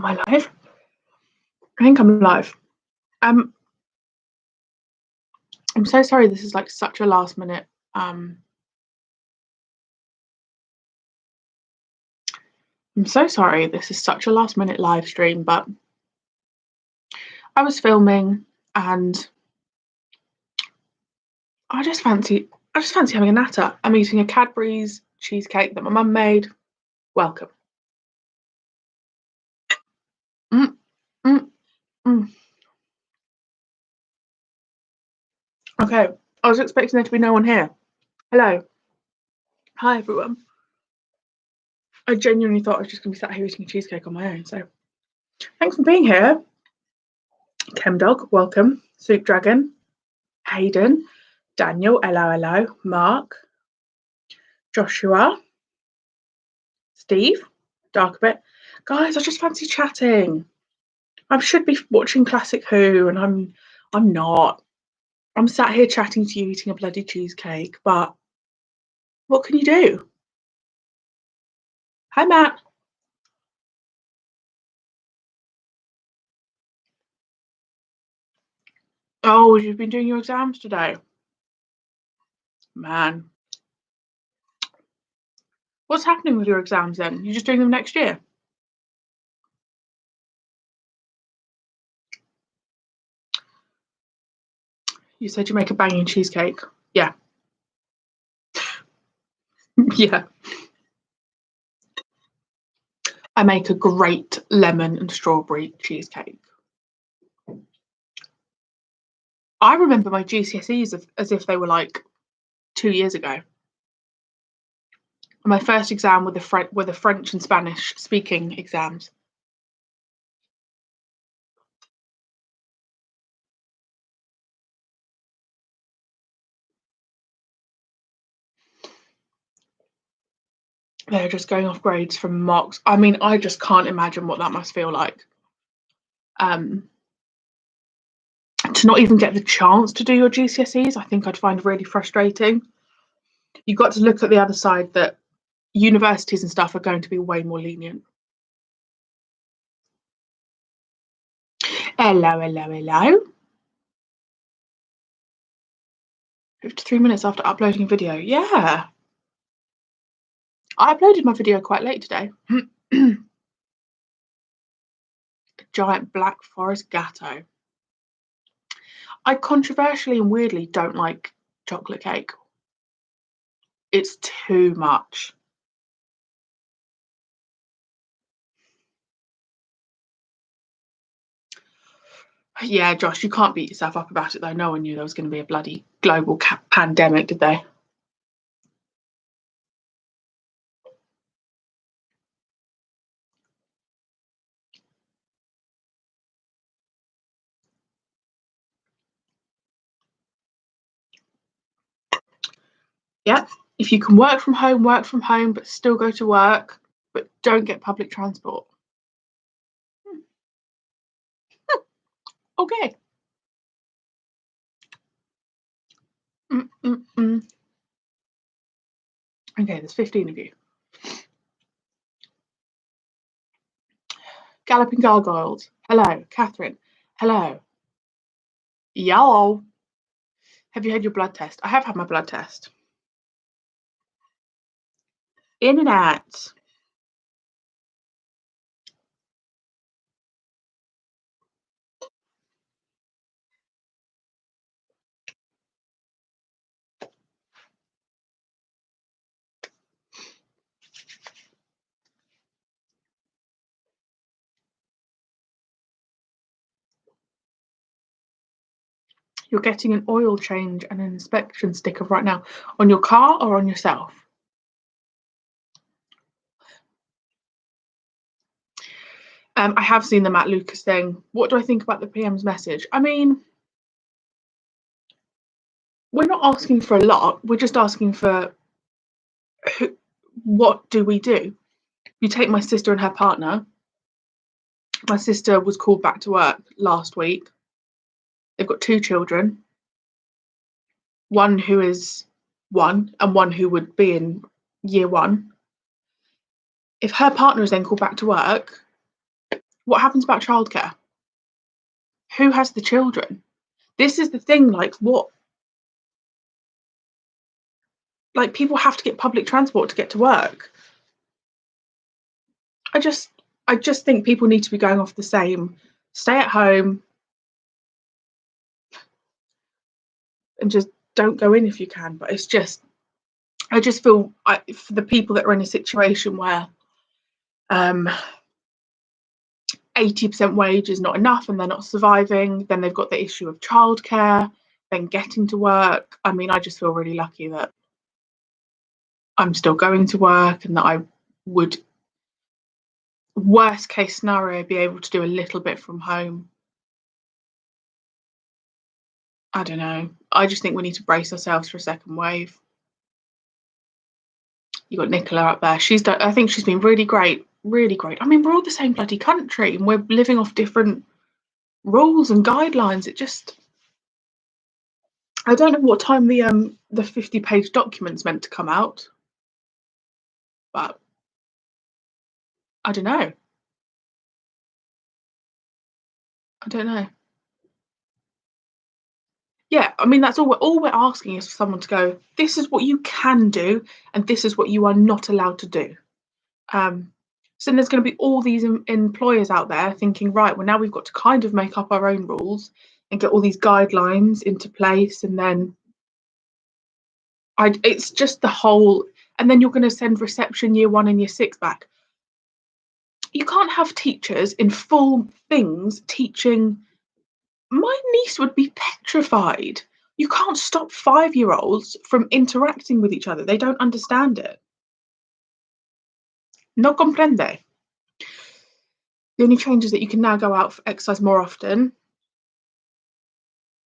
Am I live? I think I'm live. I'm so sorry this is like such a last minute I'm so sorry this is such a last minute live stream, but I was filming and I just fancy having a natter. I'm eating a Cadbury's cheesecake that my mum made. Welcome. Mm, mm, mm. Okay, I was expecting there to be no one here. Hello. Hi everyone. I genuinely thought I was just gonna be sat here eating a cheesecake on my own, so thanks for being here. Chemdog, welcome. Soup Dragon, Hayden, Daniel, hello, Mark, Joshua, Steve, Dark a bit. Guys, I just fancy chatting. I should be watching Classic Who, and I'm not. I'm sat here chatting to you, eating a bloody cheesecake, but what can you do? Hi, Matt. Oh, you've been doing your exams today. Man. What's happening with your exams then? You're just doing them next year? You said you make a banging cheesecake. Yeah. Yeah. I make a great lemon and strawberry cheesecake. I remember my GCSEs as if they were like 2 years ago. My first exam were the French and Spanish speaking exams. They're just going off grades from marks. I mean, I just can't imagine what that must feel like. To not even get the chance to do your GCSEs, I think I'd find really frustrating. You've got to look at the other side that universities and stuff are going to be way more lenient. Hello. 53 minutes after uploading a video. Yeah. I uploaded my video quite late today. Giant black forest gatto. I controversially and weirdly don't like chocolate cake. It's too much. Yeah, Josh, you can't beat yourself up about it though. No one knew there was going to be a bloody global pandemic, did they? Yeah, if you can work from home, but still go to work, but don't get public transport. Okay. Okay, there's 15 of you. Galloping Gargoyles. Hello. Catherine. Hello. Y'all. Have you had your blood test? I have had my blood test. In and out. You're getting an oil change and an inspection sticker right now. On your car or on yourself? I have seen the Matt Lucas thing. What do I think about the PM's message? I mean, we're not asking for a lot. We're just asking for what do we do? You take my sister and her partner. My sister was called back to work last week. They've got 2 children. One who is 1 and one who would be in year 1. If her partner is then called back to work, What happens about childcare? Who has the children? This is the thing, like, what, like, people have to get public transport to get to work. I just I just think people need to be going off the same stay at home and just don't go in if you can. But it's just I just feel for the people that are in a situation where um 80% wage is not enough and they're not surviving, then they've got the issue of childcare, then getting to work. I mean, I just feel really lucky that I'm still going to work and that I would, worst case scenario, be able to do a little bit from home. I don't know. I just think we need to brace ourselves for a second wave. You got Nicola up there. She's done, I think she's been really great, really great. I mean, we're all the same bloody country and we're living off different rules and guidelines. It just, I don't know what time the 50-page document's meant to come out, but I don't know. I don't know. Yeah, I mean that's all we're asking is for someone to go, this is what you can do and this is what you are not allowed to do. Um, so then there's going to be all these employers out there thinking, right, well now we've got to kind of make up our own rules and get all these guidelines into place, and then it's just the whole, and then you're going to send reception year 1 and year 6 back. You can't have teachers in full things teaching. My niece would be petrified. You can't stop 5-year-olds from interacting with each other. They don't understand it. No comprende. The only change is that you can now go out for exercise more often.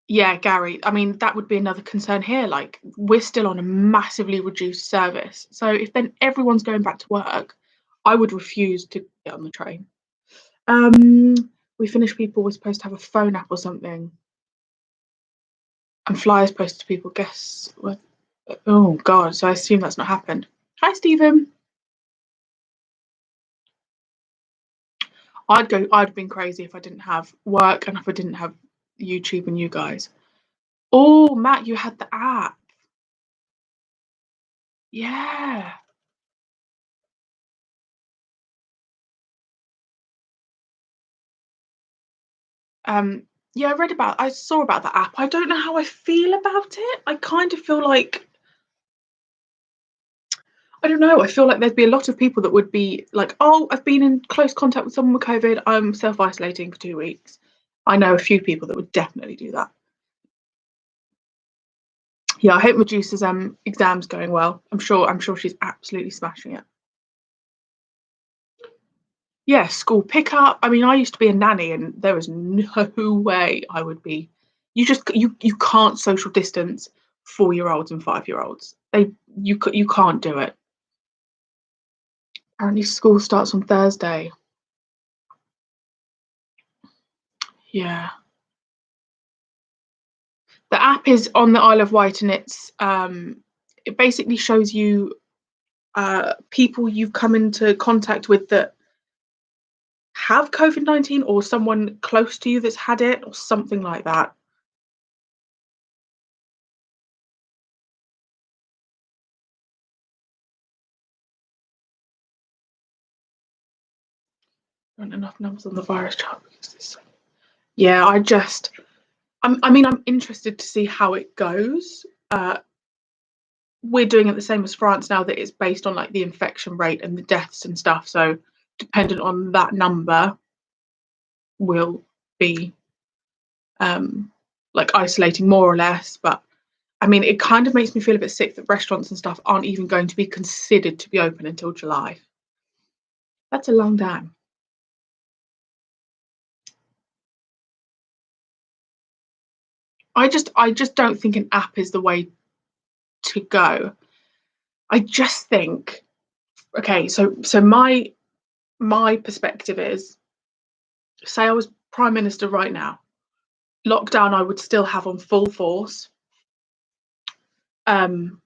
Yeah, Gary. I mean, that would be another concern here. Like, we're still on a massively reduced service. So if then everyone's going back to work, I would refuse to get on the train. We finished people were supposed to have a phone app or something. And flyers posted to people. Guess what? Oh God! So I assume that's not happened. Hi, Stephen. I'd have been crazy if I didn't have work and if I didn't have YouTube and you guys. Oh, Matt, you had the app. Yeah. Yeah, I saw about that app. I don't know how I feel about it. I kind of feel like, I don't know. I feel like there'd be a lot of people that would be like, oh, I've been in close contact with someone with COVID. I'm self-isolating for 2 weeks. I know a few people that would definitely do that. Yeah, I hope Medusa's exams going well. I'm sure she's absolutely smashing it. Yeah, school pickup. I mean, I used to be a nanny, and there was no way I would be. You can't social distance 4-year-olds and 5-year-olds. You can't do it. Apparently, school starts on Thursday. Yeah, the app is on the Isle of Wight, and it basically shows you people you've come into contact with that have COVID-19 or someone close to you that's had it or something like that. Not enough numbers on the virus chart because this. Yeah, I'm interested to see how it goes. We're doing it the same as France now, that it's based on like the infection rate and the deaths and stuff. So dependent on that number, will be like isolating more or less. But I mean, it kind of makes me feel a bit sick that restaurants and stuff aren't even going to be considered to be open until July. That's a long time. I just don't think an app is the way to go. I just think, okay, so my perspective is, say I was prime minister right now, lockdown I would still have on full force. I'm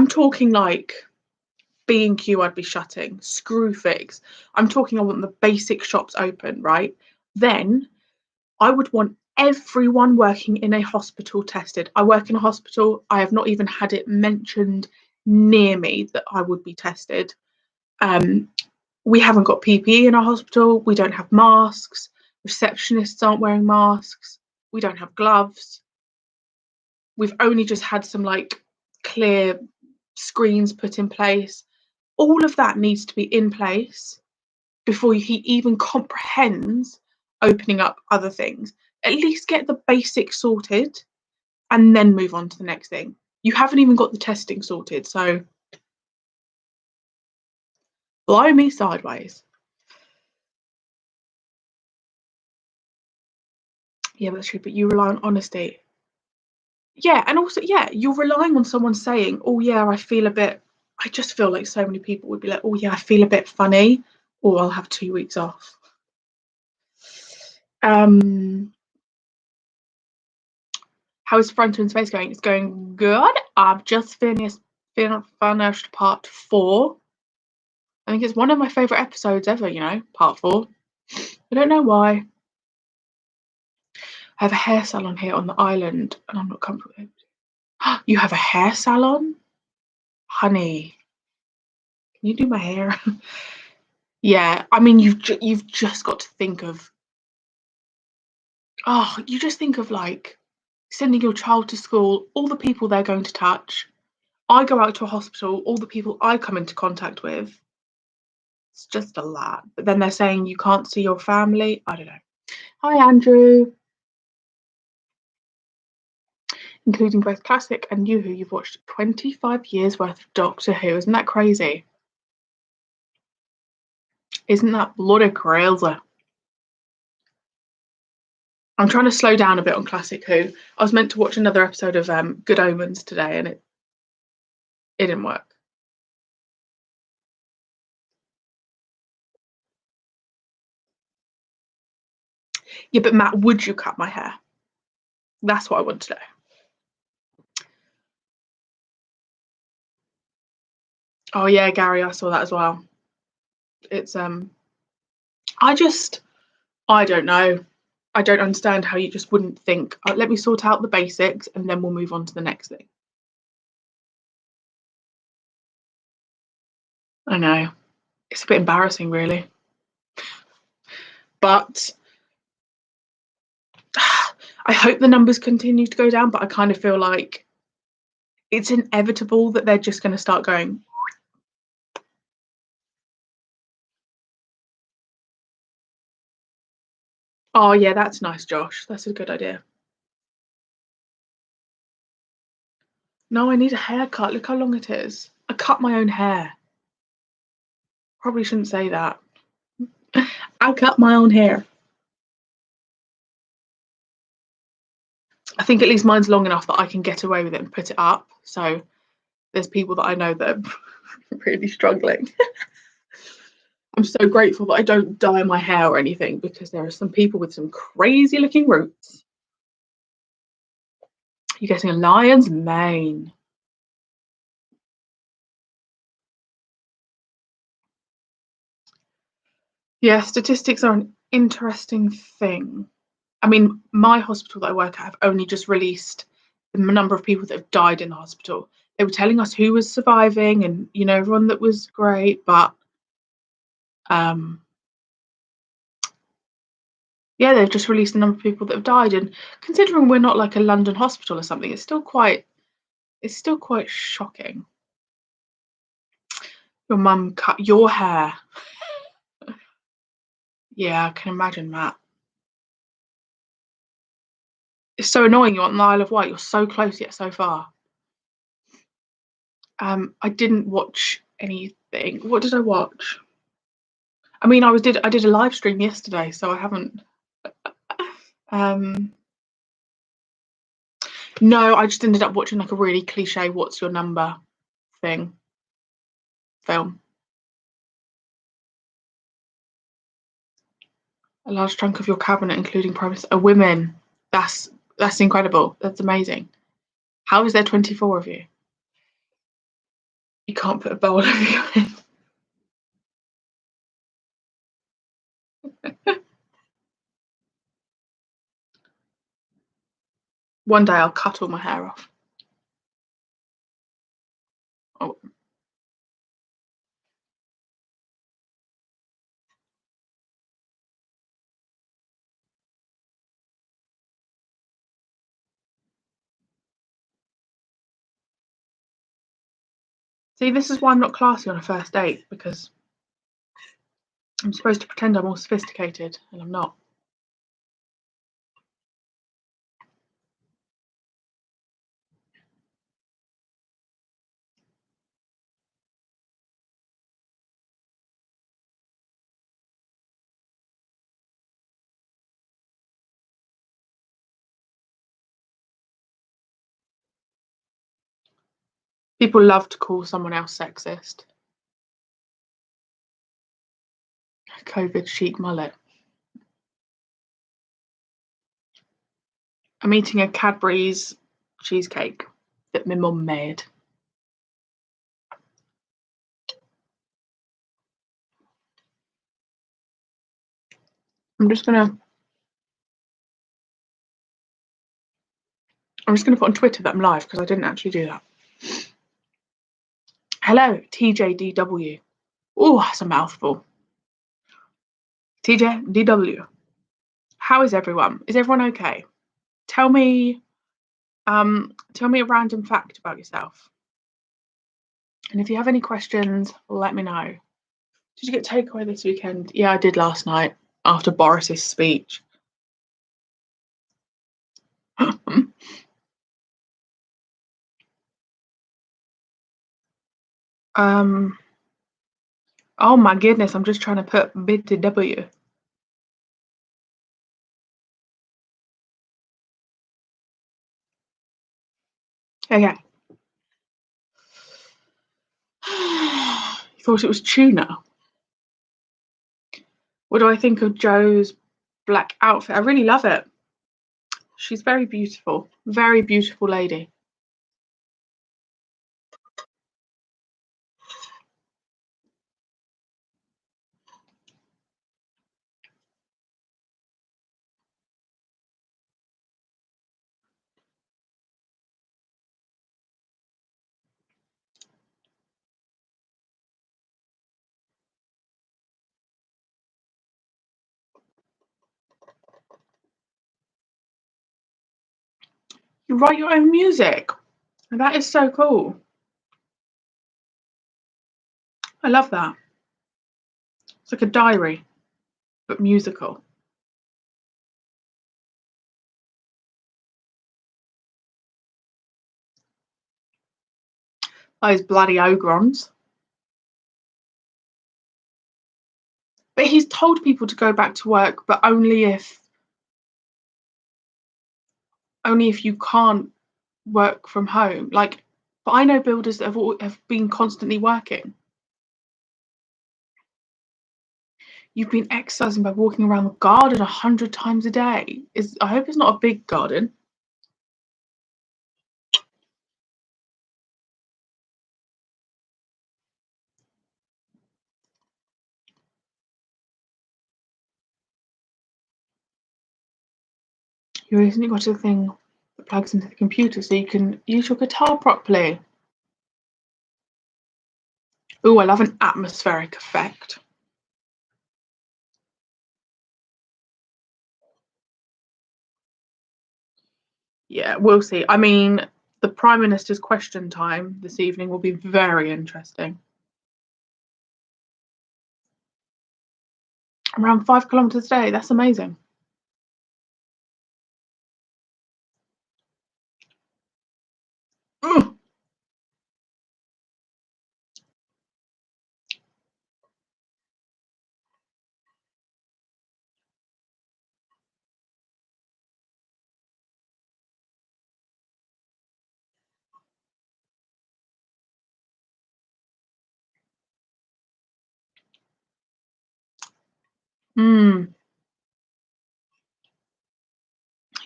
talking like B&Q I'd be shutting. Screwfix. I'm talking I want the basic shops open, right? Then I would want everyone working in a hospital tested. I work in a hospital. I have not even had it mentioned near me that I would be tested. We haven't got PPE in our hospital. We don't have masks. Receptionists aren't wearing masks. We don't have gloves. We've only just had some like clear screens put in place. All of that needs to be in place before he even comprehends opening up other things. At least get the basics sorted and then move on to the next thing. You haven't even got the testing sorted, so blow me sideways. Yeah, that's true, but you rely on honesty. Yeah, and also, yeah, you're relying on someone saying, oh, yeah, I just feel like so many people would be like, oh, yeah, I feel a bit funny, or I'll have 2 weeks off. How is Front and Space going? It's going good. I've just finished part 4. I think it's one of my favourite episodes ever, part 4. I don't know why. I have a hair salon here on the island and I'm not comfortable with it. You have a hair salon? Honey, can you do my hair? Yeah, I mean, you've just got to think of, you just think of like sending your child to school, all the people they're going to touch. I go out to a hospital, all the people I come into contact with. It's just a lot. But then they're saying you can't see your family. I don't know. Hi, Andrew. Including both classic and new Who, you've watched 25 years worth of Doctor Who. Isn't that crazy? Isn't that bloody crazy? I'm trying to slow down a bit on Classic Who. I was meant to watch another episode of Good Omens today and it didn't work. Yeah, but Matt, would you cut my hair? That's what I want to know. Oh yeah, Gary, I saw that as well. It's I don't know. I don't understand how you just wouldn't think, let me sort out the basics and then we'll move on to the next thing. I know. It's a bit embarrassing, really. But I hope the numbers continue to go down, but I kind of feel like it's inevitable that they're just going to start going. Oh, yeah, that's nice, Josh. That's a good idea. No, I need a haircut. Look how long it is. I cut my own hair. Probably shouldn't say that. I cut my own hair. I think at least mine's long enough that I can get away with it and put it up. So there's people that I know that are really struggling. I'm so grateful that I don't dye my hair or anything because there are some people with some crazy looking roots. You're getting a lion's mane. Yeah, statistics are an interesting thing. I mean, my hospital that I work at have only just released the number of people that have died in the hospital. They were telling us who was surviving and, everyone that was great, but yeah, they've just released the number of people that have died. And considering we're not like a London hospital or something, it's still quite shocking. Your mum cut your hair. Yeah, I can imagine that. It's so annoying. You're on the Isle of Wight. You're so close yet so far. I didn't watch anything. What did I watch? I mean, I did a live stream yesterday, so I haven't. No, I just ended up watching like a really cliche "What's Your Number" film. A large chunk of your cabinet, including are women. That's incredible. That's amazing. How is there 24 of you? You can't put a bowl over your head. One day I'll cut all my hair off. Oh. See, this is why I'm not classy on a first date, because I'm supposed to pretend I'm all sophisticated, and I'm not. People love to call someone else sexist. COVID chic mullet. I'm eating a Cadbury's cheesecake that my mum made. I'm just gonna put on Twitter that I'm live because I didn't actually do that. Hello, TJDW. Oh, that's a mouthful. TJDW. How is everyone? Is everyone okay? Tell me a random fact about yourself. And if you have any questions, let me know. Did you get takeaway this weekend? Yeah, I did last night after Boris's speech. Oh my goodness, I'm just trying to put BTW. Okay. You thought it was tuna. What do I think of Joe's black outfit? I really love it. She's very beautiful lady. You write your own music. That is so cool. I love that. It's like a diary, but musical. Those bloody ogrons. But he's told people to go back to work, but only if you can't work from home. Like, but I know builders that have been constantly working. You've been exercising by walking around the garden 100 times a day. I hope it's not a big garden. You recently got a thing that plugs into the computer so you can use your guitar properly. Ooh, I love an atmospheric effect. Yeah, we'll see. I mean, the Prime Minister's question time this evening will be very interesting. Around 5 kilometres a day, that's amazing. Ugh.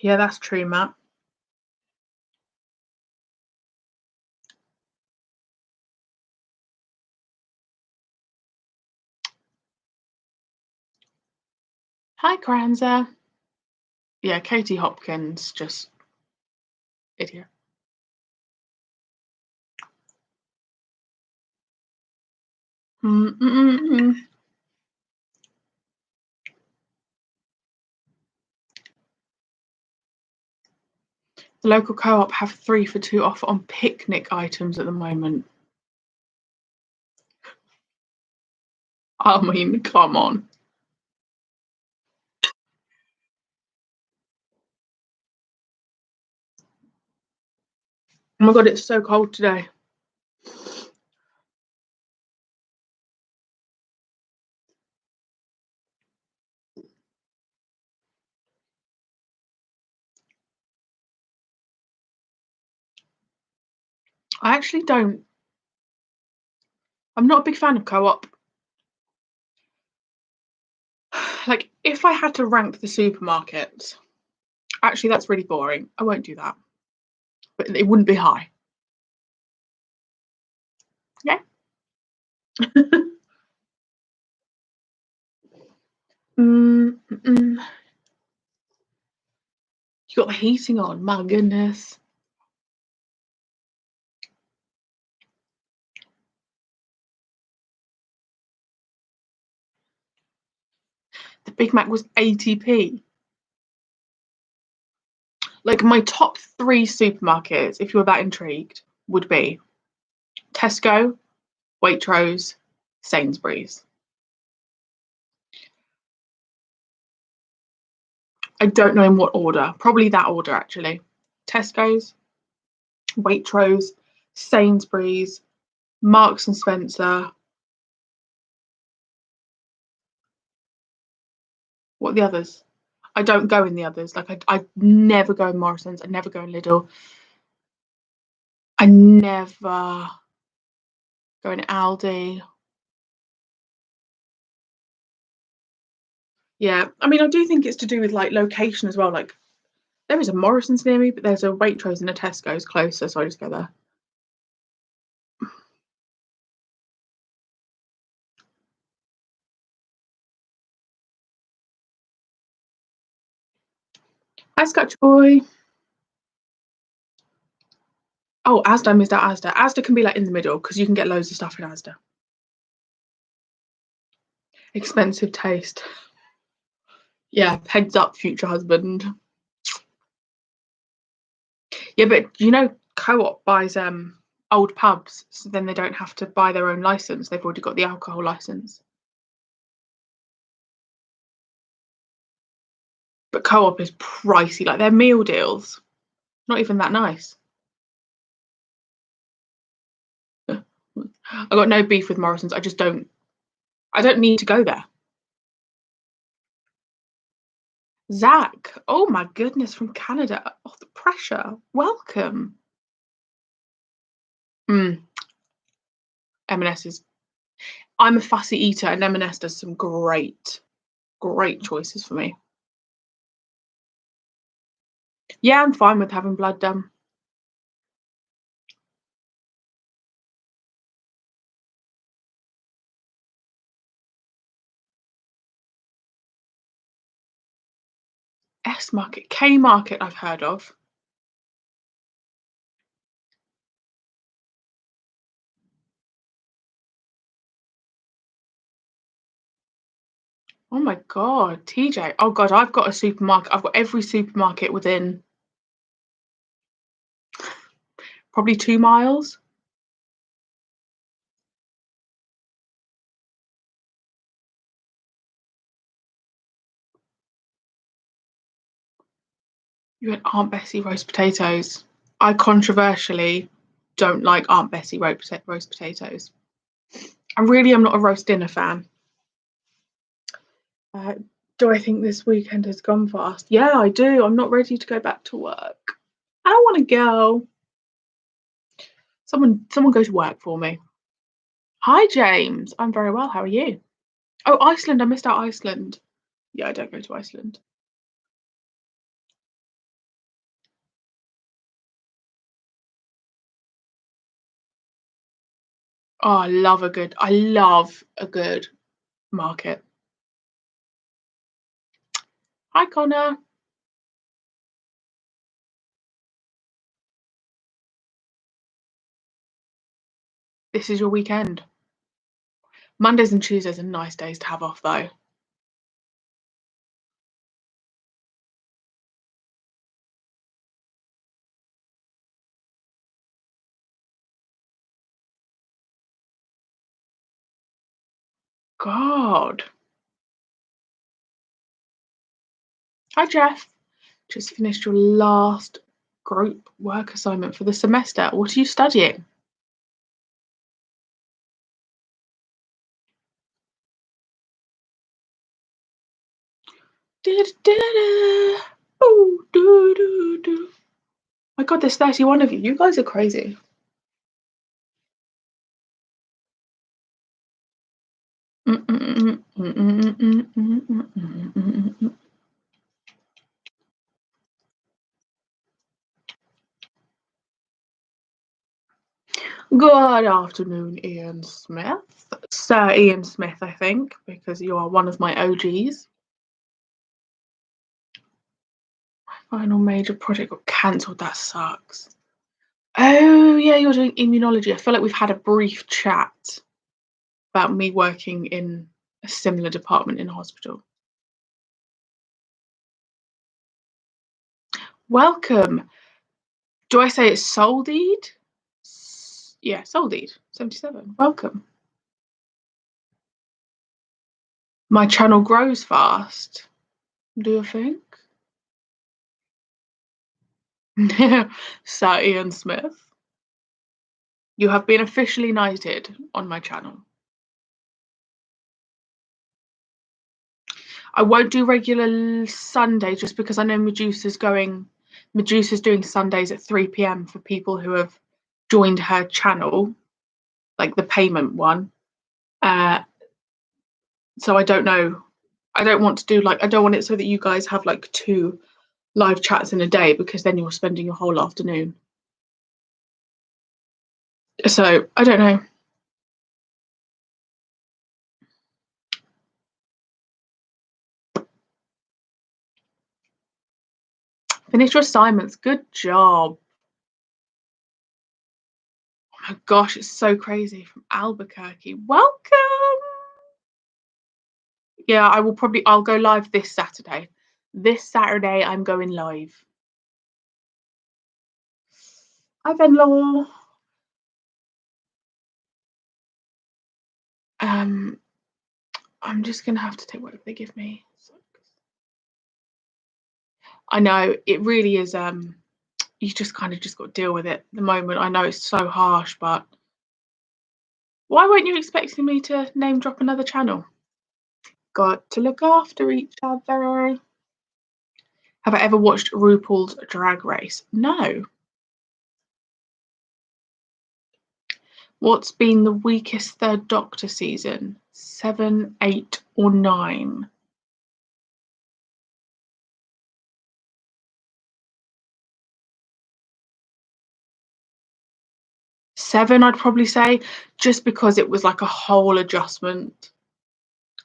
Yeah, that's true, Matt. Hi, Kranza. Yeah, Katie Hopkins, just idiot. The local co-op have 3 for 2 offer on picnic items at the moment. I mean, come on. Oh my god, it's so cold today. I actually don't. I'm not a big fan of co-op. Like, if I had to rank the supermarkets, actually, that's really boring. I won't do that. But it wouldn't be high. Yeah. You got the heating on, my goodness. The Big Mac was 80p. Like, my top 3 supermarkets, if you're that intrigued, would be Tesco, Waitrose, Sainsbury's. I don't know in what order. Probably that order, actually. Tesco's, Waitrose, Sainsbury's, Marks and Spencer. What are the others? I don't go in the others. Like, I never go in Morrison's. I never go in Lidl. I never go in Aldi. Yeah, I mean, I do think it's to do with like location as well. Like, there is a Morrison's near me, but there's a Waitrose and a Tesco's closer, so I just go there. Hi, Scotch Boy. Oh, Asda, missed out Asda. Asda can be like in the middle because you can get loads of stuff in Asda. Expensive taste. Yeah, heads up, future husband. Yeah, but you know, Co-op buys old pubs, so then they don't have to buy their own license. They've already got the alcohol license. But Co-op is pricey. Like, their meal deals, not even that nice. I got no beef with Morrison's. I just don't. I don't need to go there. Zach, oh my goodness, from Canada. Oh, the pressure. Welcome. M&S is. I'm a fussy eater, and M&S does some great, great choices for me. Yeah, I'm fine with having blood done. S Market, K Market, I've heard of. Oh my god, TJ. Oh god, I've got a supermarket. I've got every supermarket within probably 2 miles. You had Aunt Bessie roast potatoes. I controversially don't like Aunt Bessie roast potatoes. I really am not a roast dinner fan. Uh, do I think this weekend has gone fast? Yeah, I do. I'm not ready to go back to work. I don't want to go. Someone go to work for me. Hi, James. I'm very well. How are you? Oh, Iceland. I missed out Iceland. Yeah, I don't go to Iceland. Oh, I love a good market. Hi, Connor. This is your weekend. Mondays and Tuesdays are nice days to have off, though. God. Hi, Jeff. Just finished your last group work assignment for the semester. What are you studying? My God, there's 31 of you. You guys are crazy. Good afternoon, Ian Smith. Sir Ian Smith, I think, because you are one of my OGs. My final major project got cancelled. That sucks. Oh, yeah, you're doing immunology. I feel like we've had a brief chat about me working in a similar department in hospital. Welcome. Do I say it's Soldeed? Yeah, Soldeed, 77. Welcome. My channel grows fast. Do you think? Sir Ian Smith, you have been officially knighted on my channel. I won't do regular Sunday just because I know Medusa's doing Sundays at 3 p.m. for people who have joined her channel, like the payment one. So I don't know. I don't want it so that you guys have like 2 live chats in a day, because then you're spending your whole afternoon. So I don't know. Finish your assignments. Good job. Oh my gosh, it's so crazy, from Albuquerque. Welcome. Yeah, I'll go live this Saturday. This Saturday I'm going live. Hi, Venlaw. I'm just gonna have to take whatever they give me. I know it really is. You just kind of got to deal with it at the moment. I know it's so harsh, but why weren't you expecting me to name drop another channel? Got to look after each other. Have I ever watched RuPaul's Drag Race? No. What's been the weakest Third Doctor season? 7, 8, or 9? 7, I'd probably say, just because it was like a whole adjustment.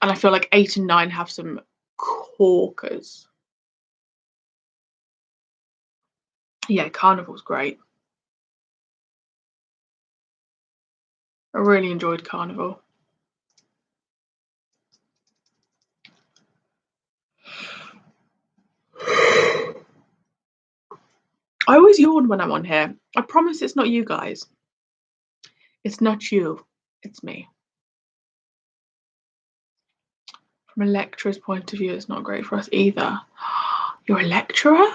And I feel like 8 and 9 have some corkers. Yeah, Carnival's great. I really enjoyed Carnival. I always yawn when I'm on here. I promise it's not you guys. It's not you. It's me. From a lecturer's point of view, it's not great for us either. You're a lecturer?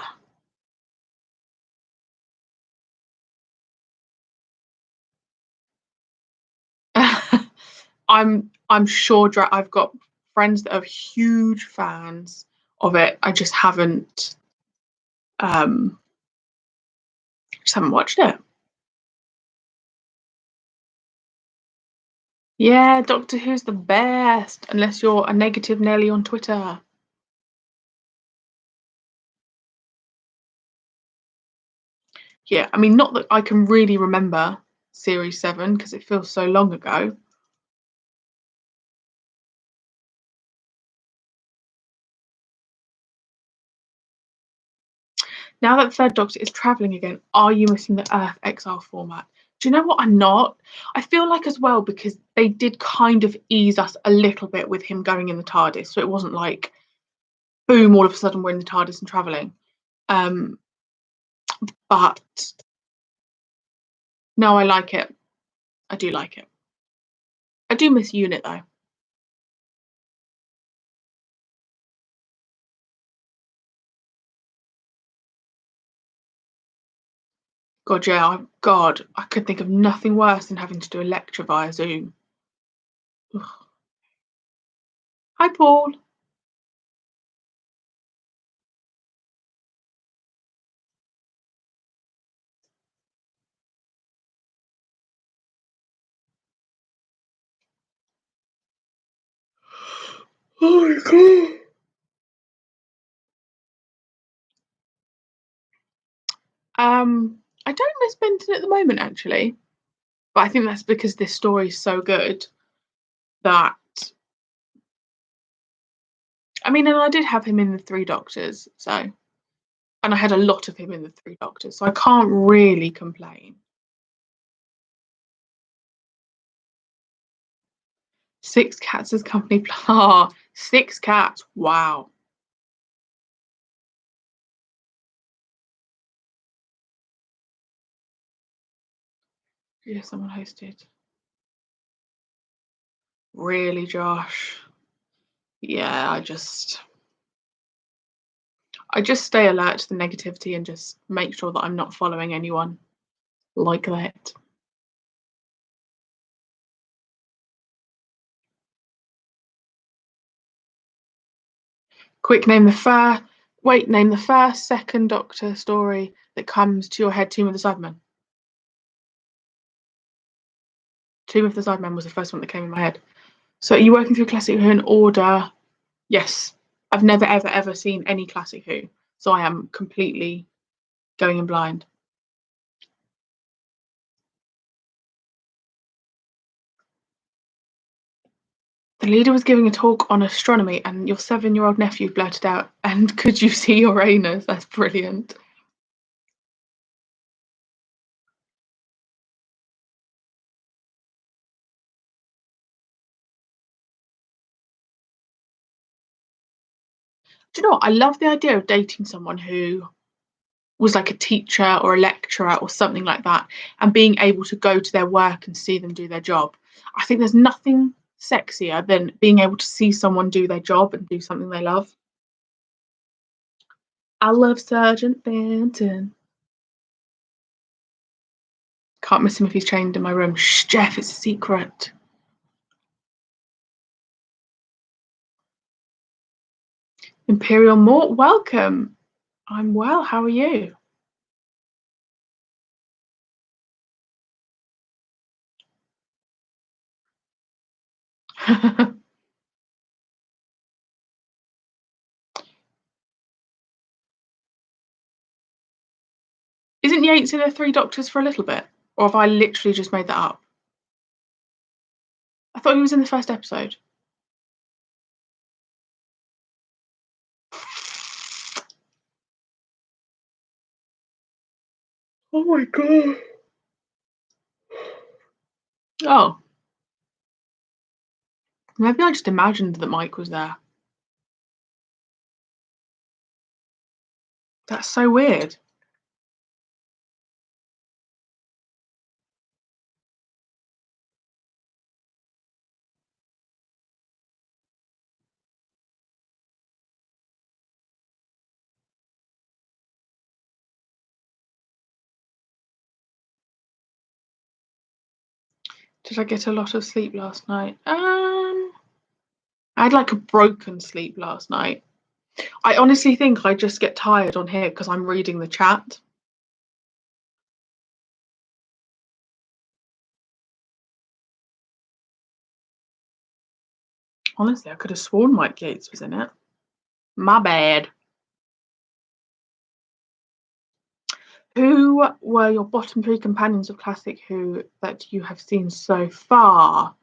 I'm sure I've got friends that are huge fans of it. I just haven't watched it. Yeah, Doctor Who's the best, unless you're a negative Nelly on Twitter. Yeah, I mean, not that I can really remember Series 7 because it feels so long ago. Now that the third Doctor is travelling again, are you missing the Earth Exile format? Do you know what? I'm not. I feel like as well, because they did kind of ease us a little bit with him going in the TARDIS. So it wasn't like, boom, all of a sudden we're in the TARDIS and travelling. But no, I like it. I do like it. I do miss Unit though. God, yeah. God, I could think of nothing worse than having to do a lecture via Zoom. Ugh. Hi, Paul. Oh my God. I don't miss Benton at the moment, actually. But I think that's because this story is so good that, I mean, and I did have him in the Three Doctors, so, and I had a lot of him in the Three Doctors, so I can't really complain. 6 cats as company. Ah, 6 cats. Wow. Yeah, someone hosted. Really, Josh? Yeah, I just stay alert to the negativity and just make sure that I'm not following anyone like that. Quick, name the first, second Doctor story that comes to your head. Tomb of the Cybermen. Tomb of the Cybermen was the first one that came in my head. So are you working through Classic Who in order? Yes. I've never, ever, ever seen any Classic Who, so I am completely going in blind. The leader was giving a talk on astronomy and your 7-year-old nephew blurted out, "And could you see Uranus?" That's brilliant. Do you know what? I love the idea of dating someone who was like a teacher or a lecturer or something like that, and being able to go to their work and see them do their job. I think there's nothing sexier than being able to see someone do their job and do something they love. I love Sergeant Benton. Can't miss him if he's chained in my room. Shh, Jeff, it's a secret. Imperial Mort, welcome. I'm well, how are you? Isn't Yates in the Three Doctors for a little bit? Or have I literally just made that up? I thought he was in the first episode. Oh my God. Oh. Maybe I just imagined that Mike was there. That's so weird. Did I get a lot of sleep last night? I had like a broken sleep last night. I honestly think I just get tired on here because I'm reading the chat. Honestly, I could have sworn Mike Yates was in it. My bad. Who were your bottom 3 companions of Classic Who that you have seen so far?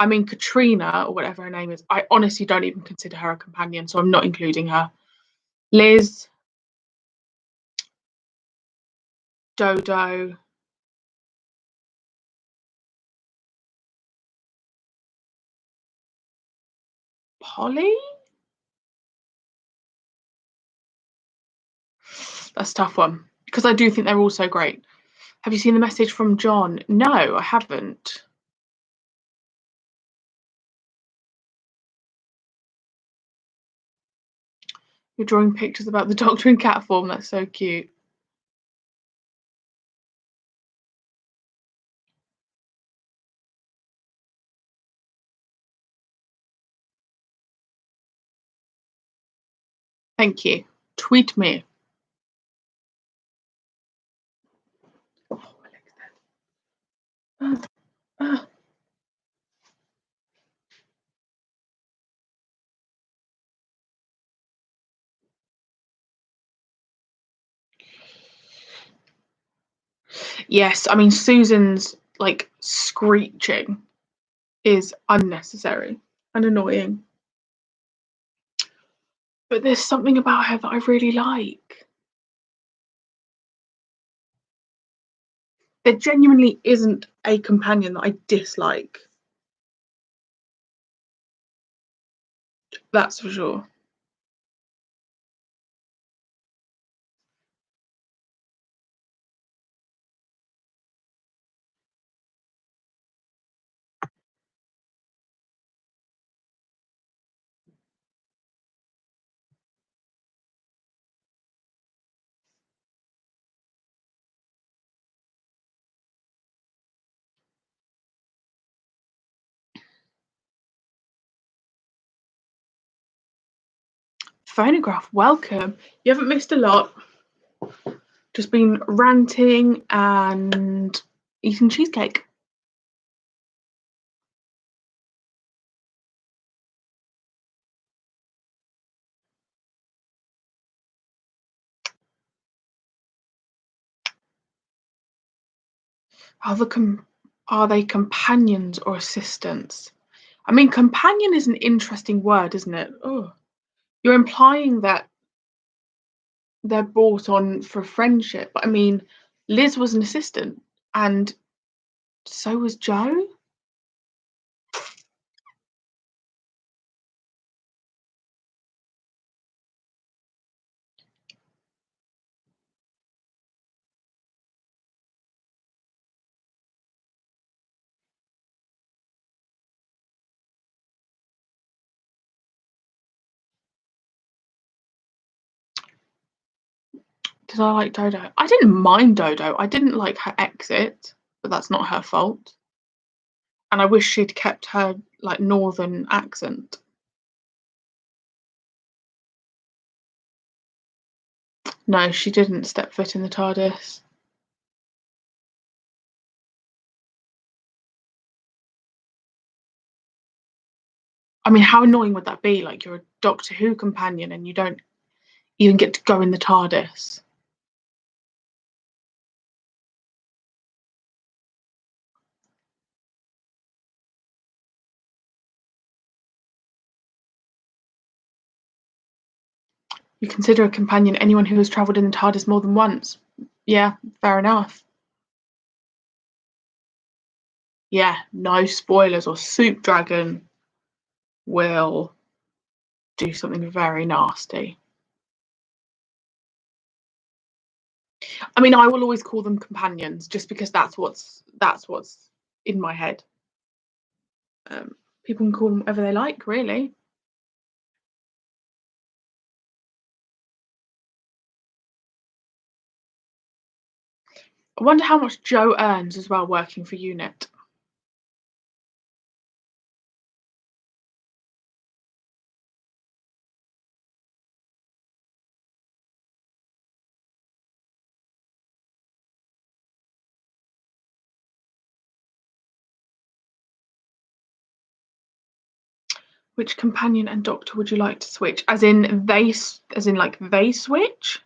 I mean, Katrina, or whatever her name is, I honestly don't even consider her a companion, so I'm not including her. Liz, Dodo. Polly? That's a tough one, because I do think they're all so great. Have you seen the message from John? No, I haven't. You're drawing pictures about the Doctor in cat form. That's so cute. Thank you. Tweet me. Oh, my leg's dead. Ah. Yes, I mean, Susan's like screeching is unnecessary and annoying. But there's something about her that I really like. There genuinely isn't a companion that I dislike. That's for sure. Phonograph, welcome. You haven't missed a lot. Just been ranting and eating cheesecake. Are they companions or assistants? I mean, companion is an interesting word, isn't it? Oh, you're implying that they're brought on for friendship. But I mean, Liz was an assistant, and so was Joe. Did I like Dodo? I didn't mind Dodo. I didn't like her exit, but that's not her fault. And I wish she'd kept her like northern accent. No, she didn't step foot in the TARDIS. I mean, how annoying would that be? Like, you're a Doctor Who companion and you don't even get to go in the TARDIS. You consider a companion anyone who has travelled in the TARDIS more than once. Yeah, fair enough. Yeah, no spoilers, or Soup Dragon will do something very nasty. I mean, I will always call them companions just because that's what's in my head. People can call them whatever they like, really. I wonder how much Joe earns as well working for UNIT. Which companion and doctor would you like to switch? As in they switch?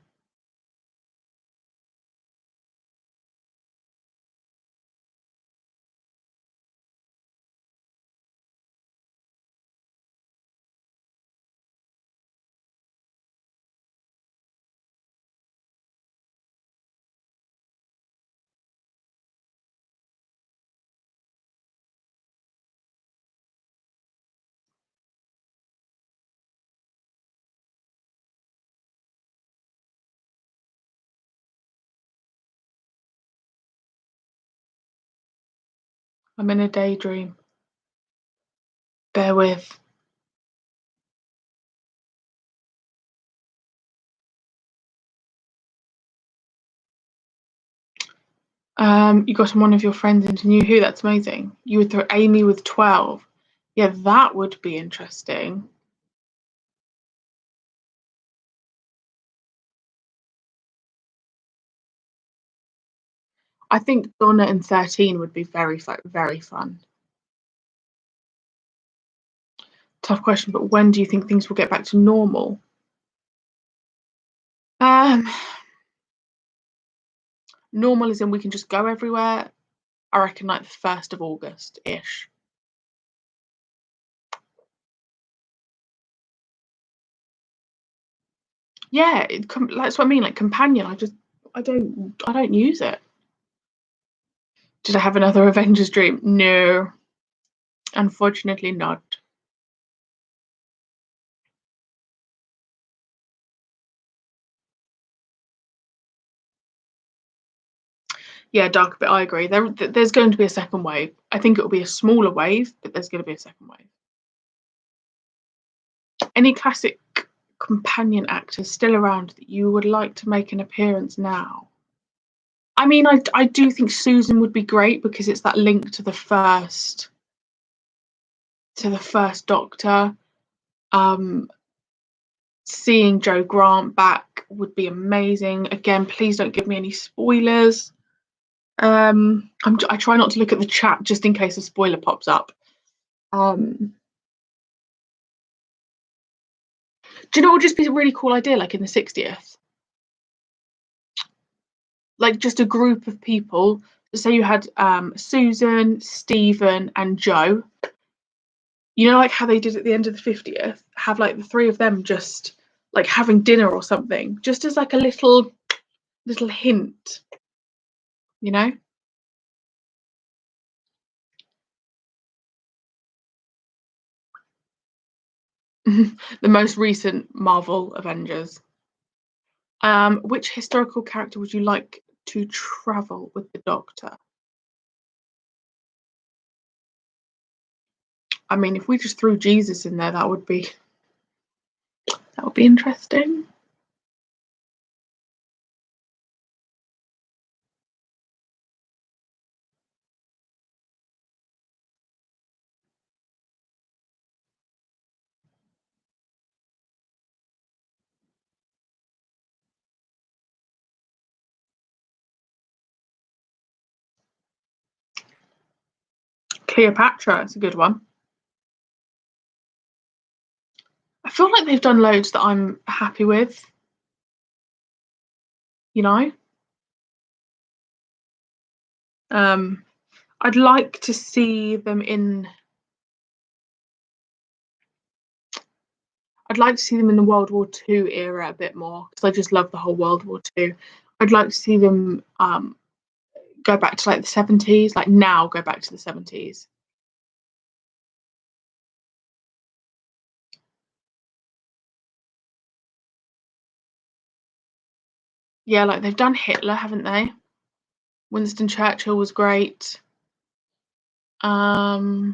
I'm in a daydream. Bear with. You got one of your friends into New Who. That's amazing. You would throw Amy with 12. Yeah, that would be interesting. I think Donna in 13 would be very fun. Tough question, but when do you think things will get back to normal? Normal as in we can just go everywhere. I reckon like the 1st of August-ish. Yeah, that's what I mean. Like companion, I don't use it. Did I have another Avengers dream? No, unfortunately not. Yeah, dark, but I agree. There's going to be a second wave. I think it will be a smaller wave, but there's going to be a second wave. Any classic companion actors still around that you would like to make an appearance now? I mean, I do think Susan would be great because it's that link to the first Doctor. Seeing Joe Grant back would be amazing. Again, please don't give me any spoilers. I try not to look at the chat just in case a spoiler pops up. Do you know what would just be a really cool idea, like in the 60th? Like just a group of people. Say you had Susan, Stephen, and Joe. You know, like how they did at the end of the 50th? Have like the 3 of them just like having dinner or something, just as like a little hint, you know? The most recent Marvel Avengers. Which historical character would you like to travel with the Doctor? I mean, if we just threw Jesus in there, that would be interesting. Cleopatra is a good one. I feel like they've done loads that I'm happy with, you know? I'd like to see them in the World War II era a bit more because I just love the whole World War II. I'd like to see them go back to like the 70s, like now go back to the 70s. Yeah, like they've done Hitler, haven't they? Winston Churchill was great. Yeah.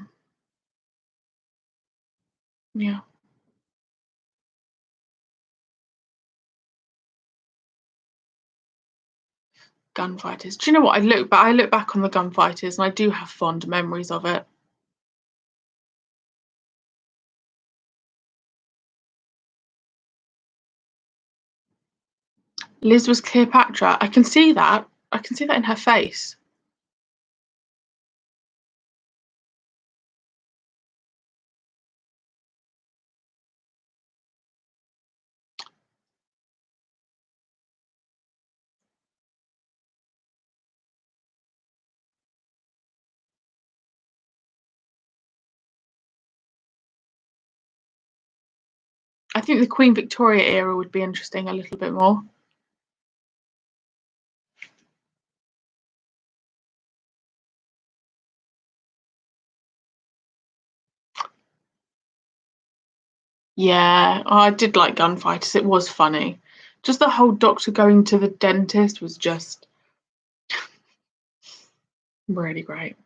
Gunfighters. Do you know what? I look back on the gunfighters and I do have fond memories of it. Liz was Cleopatra. I can see that. I can see that in her face. I think the Queen Victoria era would be interesting a little bit more. Yeah, I did like gunfighters. It was funny. Just the whole Doctor going to the dentist was just really great.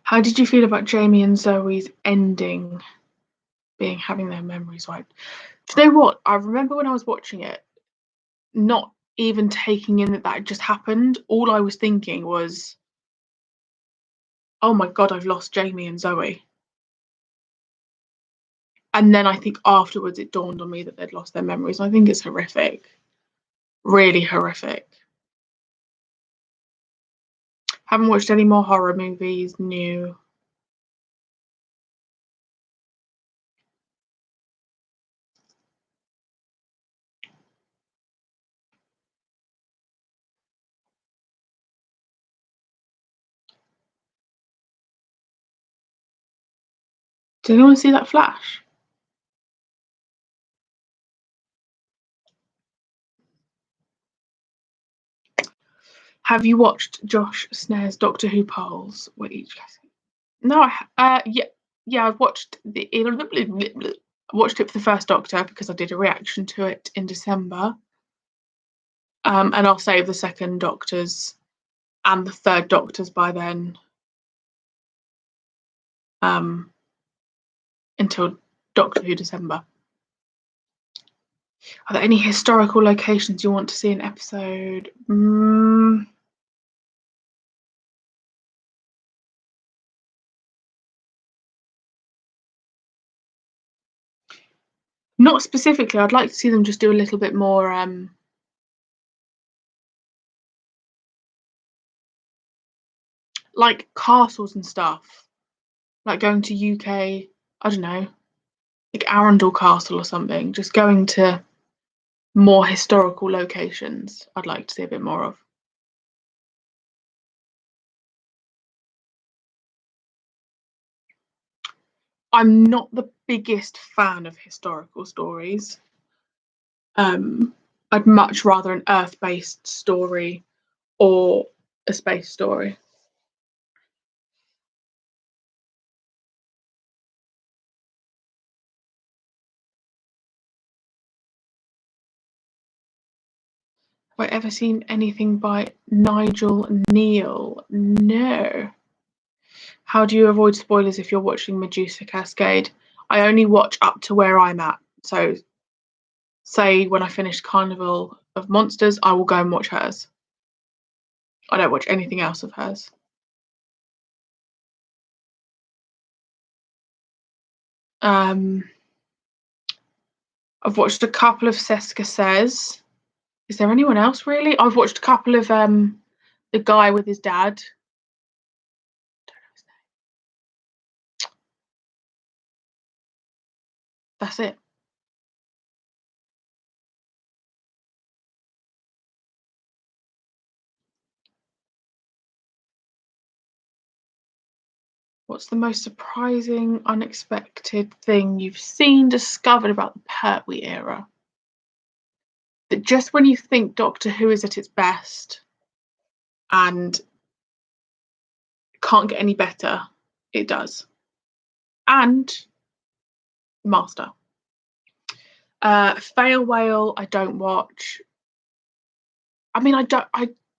How did you feel about Jamie and Zoe's ending being having their memories wiped? Do you know what? I remember when I was watching it, not even taking in that that just happened. All I was thinking was, oh my God, I've lost Jamie and Zoe. And then I think afterwards it dawned on me that they'd lost their memories. I think it's horrific. Really horrific. Haven't watched any more horror movies, new. Did anyone see that flash? Have you watched Josh Snare's Doctor Who polls? Were each No, yeah, I've watched I watched it for the first Doctor because I did a reaction to it in December. And I'll save the second Doctors and the third Doctors by then. Until Doctor Who December. Are there any historical locations you want to see in episode? Not specifically. I'd like to see them just do a little bit more like castles and stuff. Like going to UK, I don't know, like Arundel Castle or something. Just going to more historical locations. I'd like to see a bit more of. I'm not the biggest fan of historical stories. I'd much rather an Earth-based story or a space story. Have I ever seen anything by Nigel Neal? No. How do you avoid spoilers if you're watching Medusa Cascade? I only watch up to where I'm at. So, say when I finish Carnival of Monsters, I will go and watch hers. I don't watch anything else of hers. I've watched a couple of Seska Says. Is there anyone else really? I've watched a couple of the guy with his dad. That's it. What's the most surprising, unexpected thing you've seen, discovered about the Pertwee era? That just when you think Doctor Who is at its best and can't get any better, it does. And Master. Fail Whale, I don't watch. I mean, I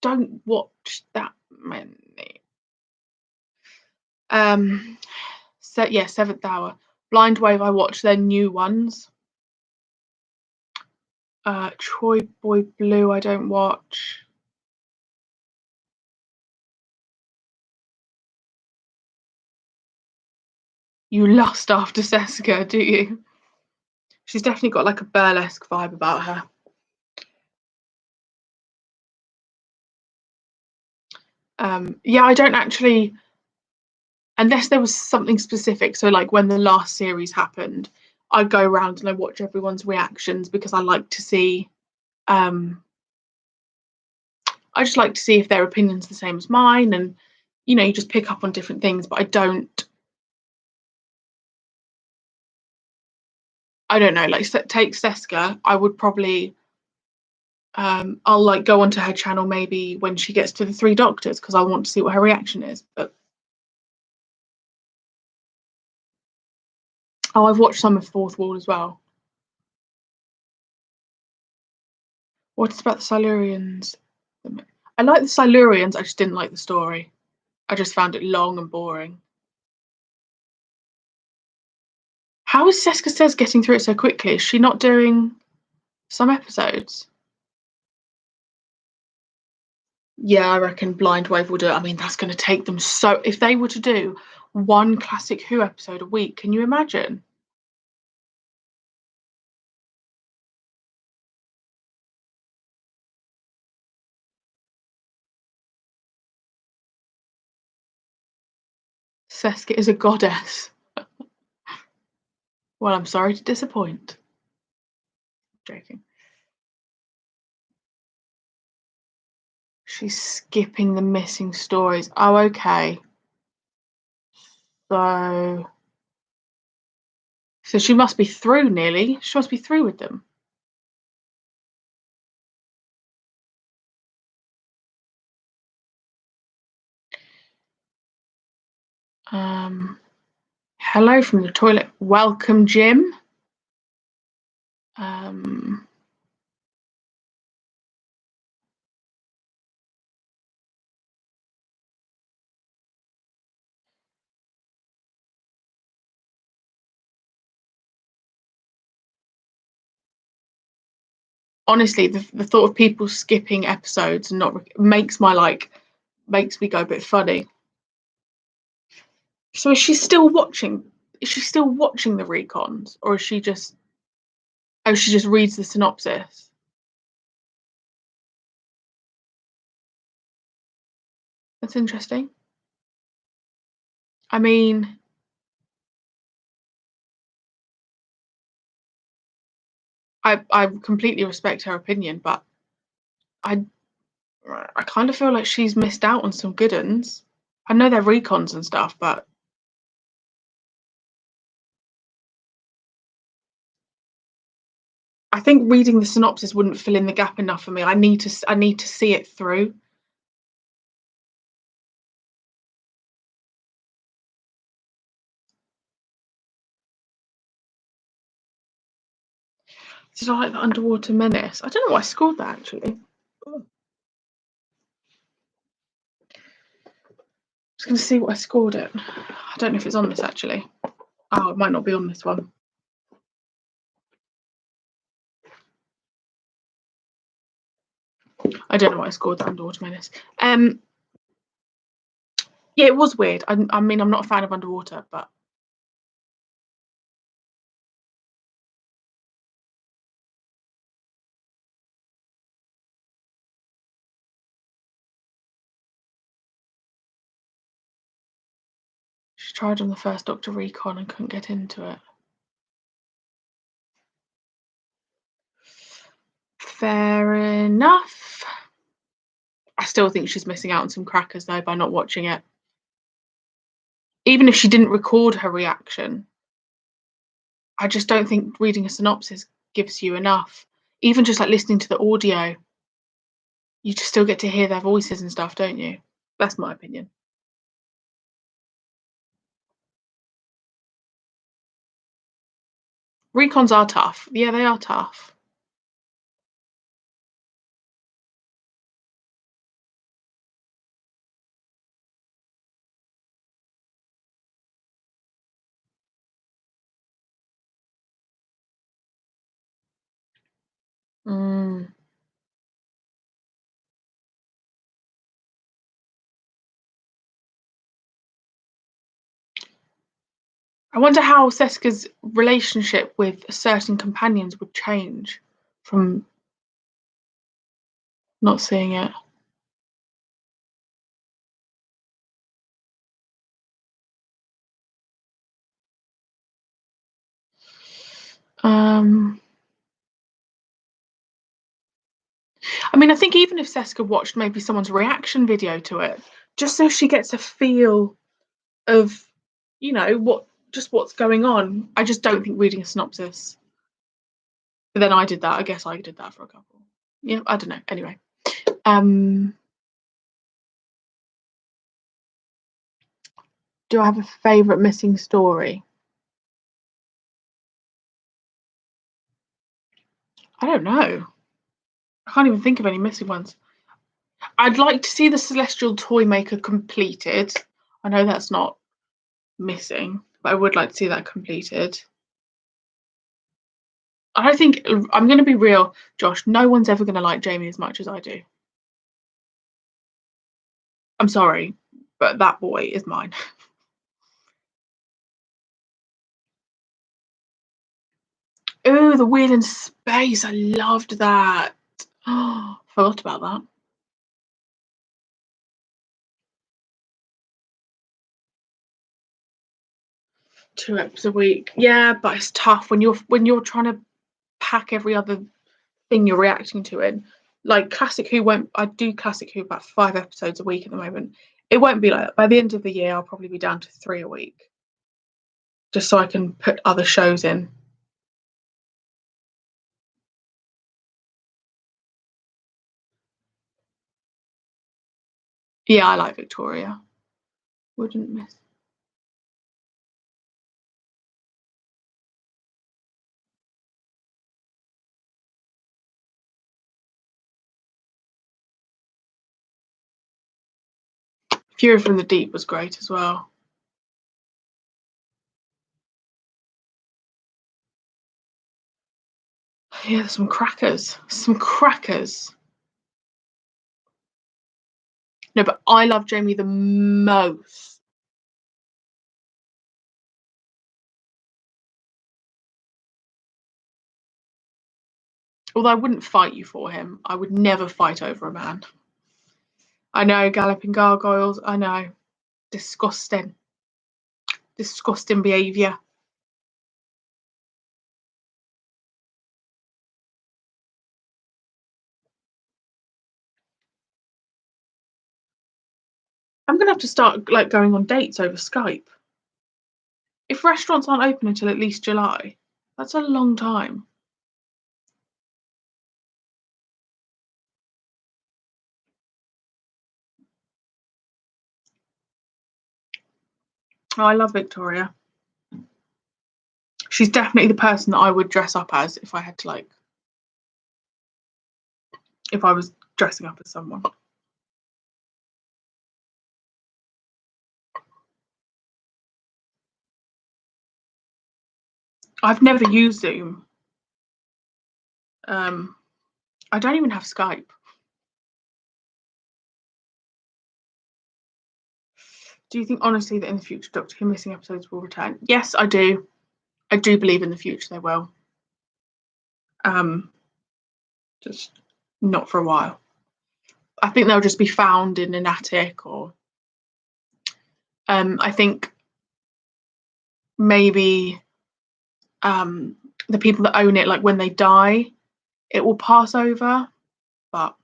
don't watch that many. So yeah, Seventh Hour. Blind Wave, I watch their new ones. Troy Boy Blue, I don't watch. You lust after Seska, do you? She's definitely got like a burlesque vibe about her. Yeah, I don't actually, unless there was something specific. So like when the last series happened, I go around and I watch everyone's reactions because I like to see. I just like to see if their opinion's the same as mine, and you just pick up on different things. But I don't know. Like take Seska, I would probably. I'll like go onto her channel maybe when she gets to the Three Doctors because I want to see what her reaction is. But I've watched some of Fourth Wall as well. What's about the Silurians? I like the Silurians. I just didn't like the story. I just found it long and boring. How is Seska Says getting through it so quickly? Is she not doing some episodes? Yeah, I reckon Blind Wave will do it. I mean, that's going to take them so. If they were to do one classic Who episode a week, can you imagine? Seska is a goddess. Well, I'm sorry to disappoint. Joking. She's skipping the missing stories. Oh, okay. So she must be through nearly. She must be through with them. Hello from the toilet. Welcome, Jim. Honestly, the thought of people skipping episodes and not makes me go a bit funny. So is she still watching? Is she still watching the recons, or is she just? Oh, she just reads the synopsis. That's interesting. I mean, I completely respect her opinion, but I kind of feel like she's missed out on some good ones. I know they're recons and stuff, but I think reading the synopsis wouldn't fill in the gap enough for me. I need to see it through. Did I like the Underwater Menace? I don't know why I scored that actually. I'm just going to see what I scored it. I don't know if it's on this actually. Oh, it might not be on this one. I don't know what I scored the Underwater Menace. Yeah, it was weird. I mean, I'm not a fan of underwater, but she tried on the first Doctor Recon and couldn't get into it. Fair enough. I still think she's missing out on some crackers though by not watching it. Even if she didn't record her reaction, I just don't think reading a synopsis gives you enough. Even just like listening to the audio, you just still get to hear their voices and stuff, don't you? That's my opinion. Recons are tough. Yeah, they are tough. Mm. I wonder how Seska's relationship with certain companions would change from not seeing it. I mean, I think even if Seska watched maybe someone's reaction video to it, just so she gets a feel of, what's going on. I just don't think reading a synopsis. But then I did that. I guess I did that for a couple. Yeah, I don't know. Anyway, do I have a favourite missing story? I don't know. I can't even think of any missing ones. I'd like to see the Celestial Toy Maker completed. I know that's not missing, but I would like to see that completed. I don't think I'm going to be real, Josh. No one's ever going to like Jamie as much as I do. I'm sorry, but that boy is mine. Oh, the wheel in space. I loved that. Oh, forgot about that. 2 episodes a week. Yeah, but it's tough when you're trying to pack every other thing you're reacting to in. Like Classic Who won't. I do Classic Who about 5 episodes a week at the moment. It won't be like that. By the end of the year, I'll probably be down to 3 a week, just so I can put other shows in. Yeah, I like Victoria. Wouldn't miss. Fury from the Deep was great as well. Yeah, there's some crackers. Some crackers. No, but I love Jamie the most. Although I wouldn't fight you for him. I would never fight over a man. I know, galloping gargoyles. I know. Disgusting. Disgusting behaviour. I'm gonna have to start like going on dates over Skype. If restaurants aren't open until at least July, that's a long time. Oh, I love Victoria. She's definitely the person that I would dress up as if I had to like if I was dressing up as someone. I've never used Zoom. I don't even have Skype. Do you think honestly that in the future Doctor Who missing episodes will return? Yes, I do. I do believe in the future they will. Just not for a while. I think they'll just be found in an attic or I think maybe the people that own it, like when they die, it will pass over. But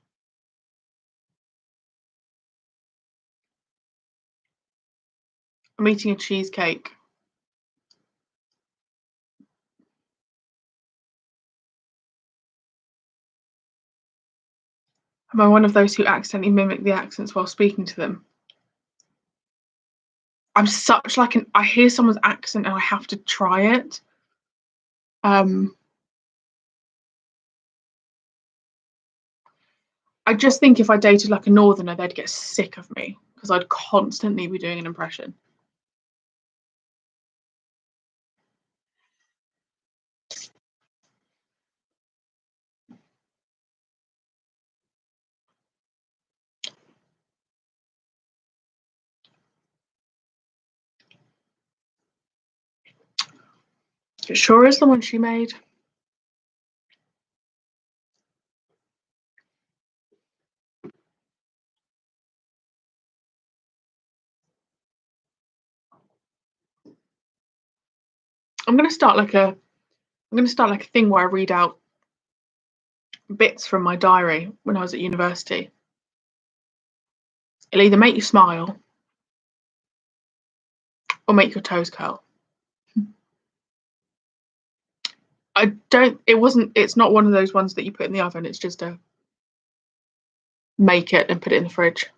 I'm eating a cheesecake. Am I one of those who accidentally mimic the accents while speaking to them? I'm such like an I hear someone's accent and I have to try it. I just think if I dated like a northerner, they'd get sick of me because I'd constantly be doing an impression. It sure is the one she made. I'm gonna start like a thing where I read out bits from my diary when I was at university. It'll either make you smile or make your toes curl. I don't it's not one of those ones that you put in the oven, it's just a make it and put it in the fridge.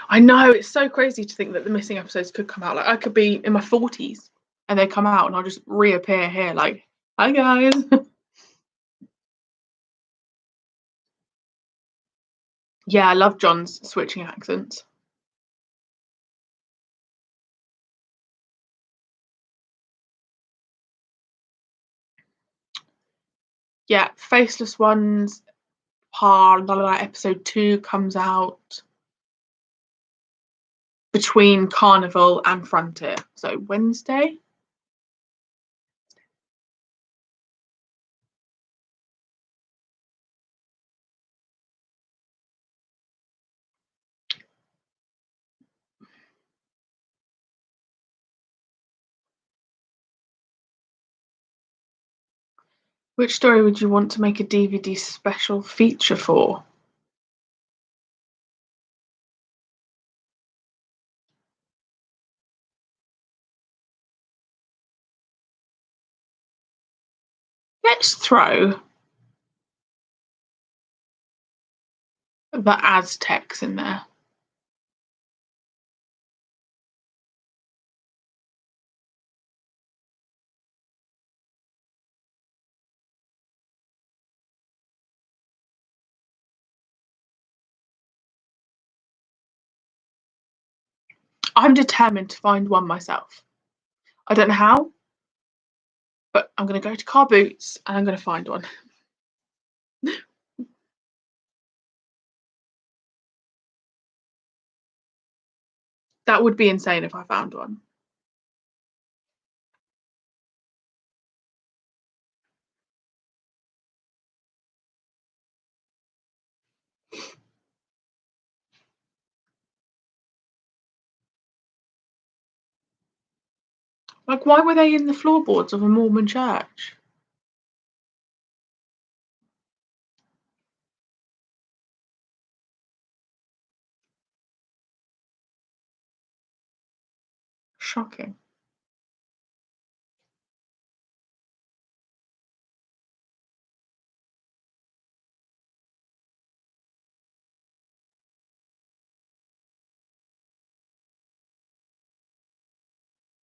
I know, it's so crazy to think that the missing episodes could come out. Like I could be in my 40s and they come out and I'll just reappear here like, hi guys. Yeah, I love John's switching accents. Yeah, Faceless Ones episode 2 comes out between Carnival and Frontier, so Wednesday. Which story would you want to make a DVD special feature for? Let's throw the Aztecs in there. I'm determined to find one myself. I don't know how, but I'm going to go to Car Boots and I'm going to find one. That would be insane if I found one. Like, why were they in the floorboards of a Mormon church? Shocking.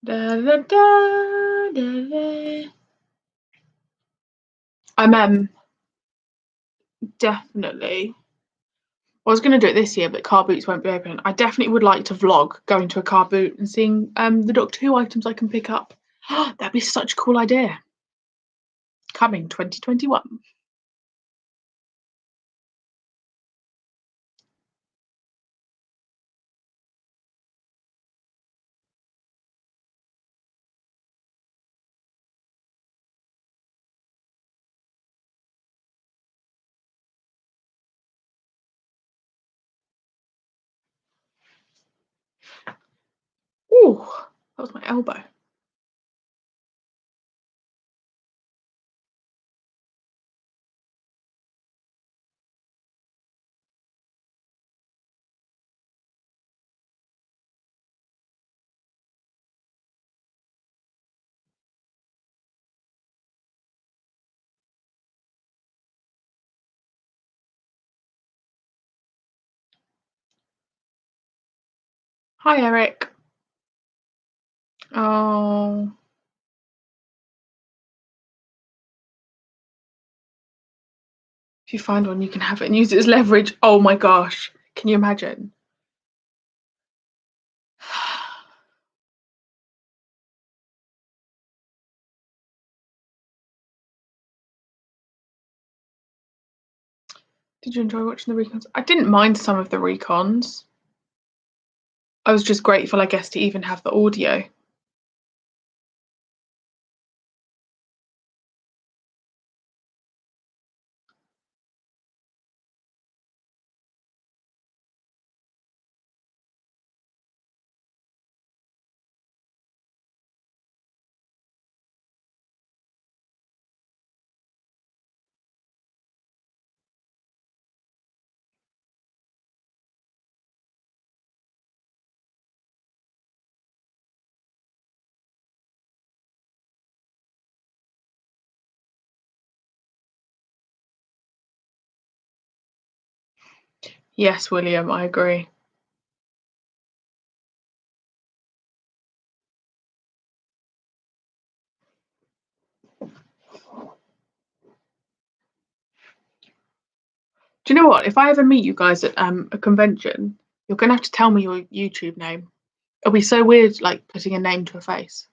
Da, da, da, da, da. I'm definitely. I was going to do it this year, but car boots won't be open. I definitely would like to vlog going to a car boot and seeing the Doctor Who items I can pick up. That'd be such a cool idea. Coming 2021. Ooh, that was my elbow. Hi, Eric. Oh. If you find one, you can have it and use it as leverage. Oh my gosh. Can you imagine? Did you enjoy watching the recons? I didn't mind some of the recons. I was just grateful, I guess, to even have the audio. Yes, William, I agree. Do you know what? If I ever meet you guys at a convention, you're gonna have to tell me your YouTube name. It'll be so weird, like putting a name to a face.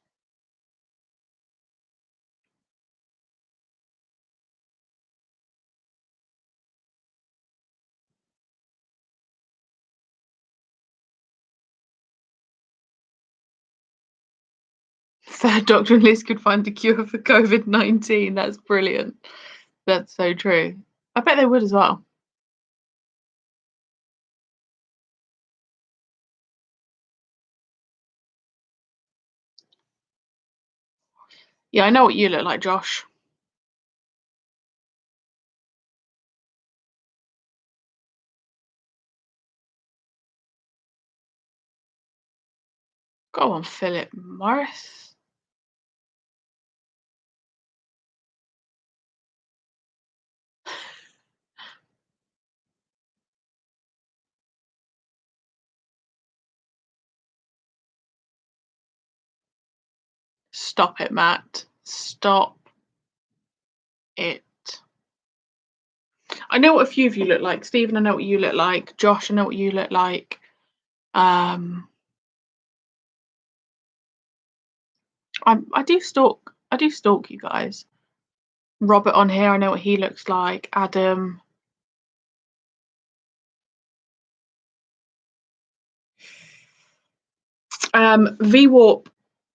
Third doctor and Liz could find a cure for COVID-19. That's brilliant. That's so true. I bet they would as well. Yeah, I know what you look like, Josh. Go on, Philip Morris. Stop it, Matt. Stop it. I know what a few of you look like. Stephen, I know what you look like. Josh, I know what you look like. I do stalk. I do stalk you guys. Robert on here, I know what he looks like. Adam. VWARP,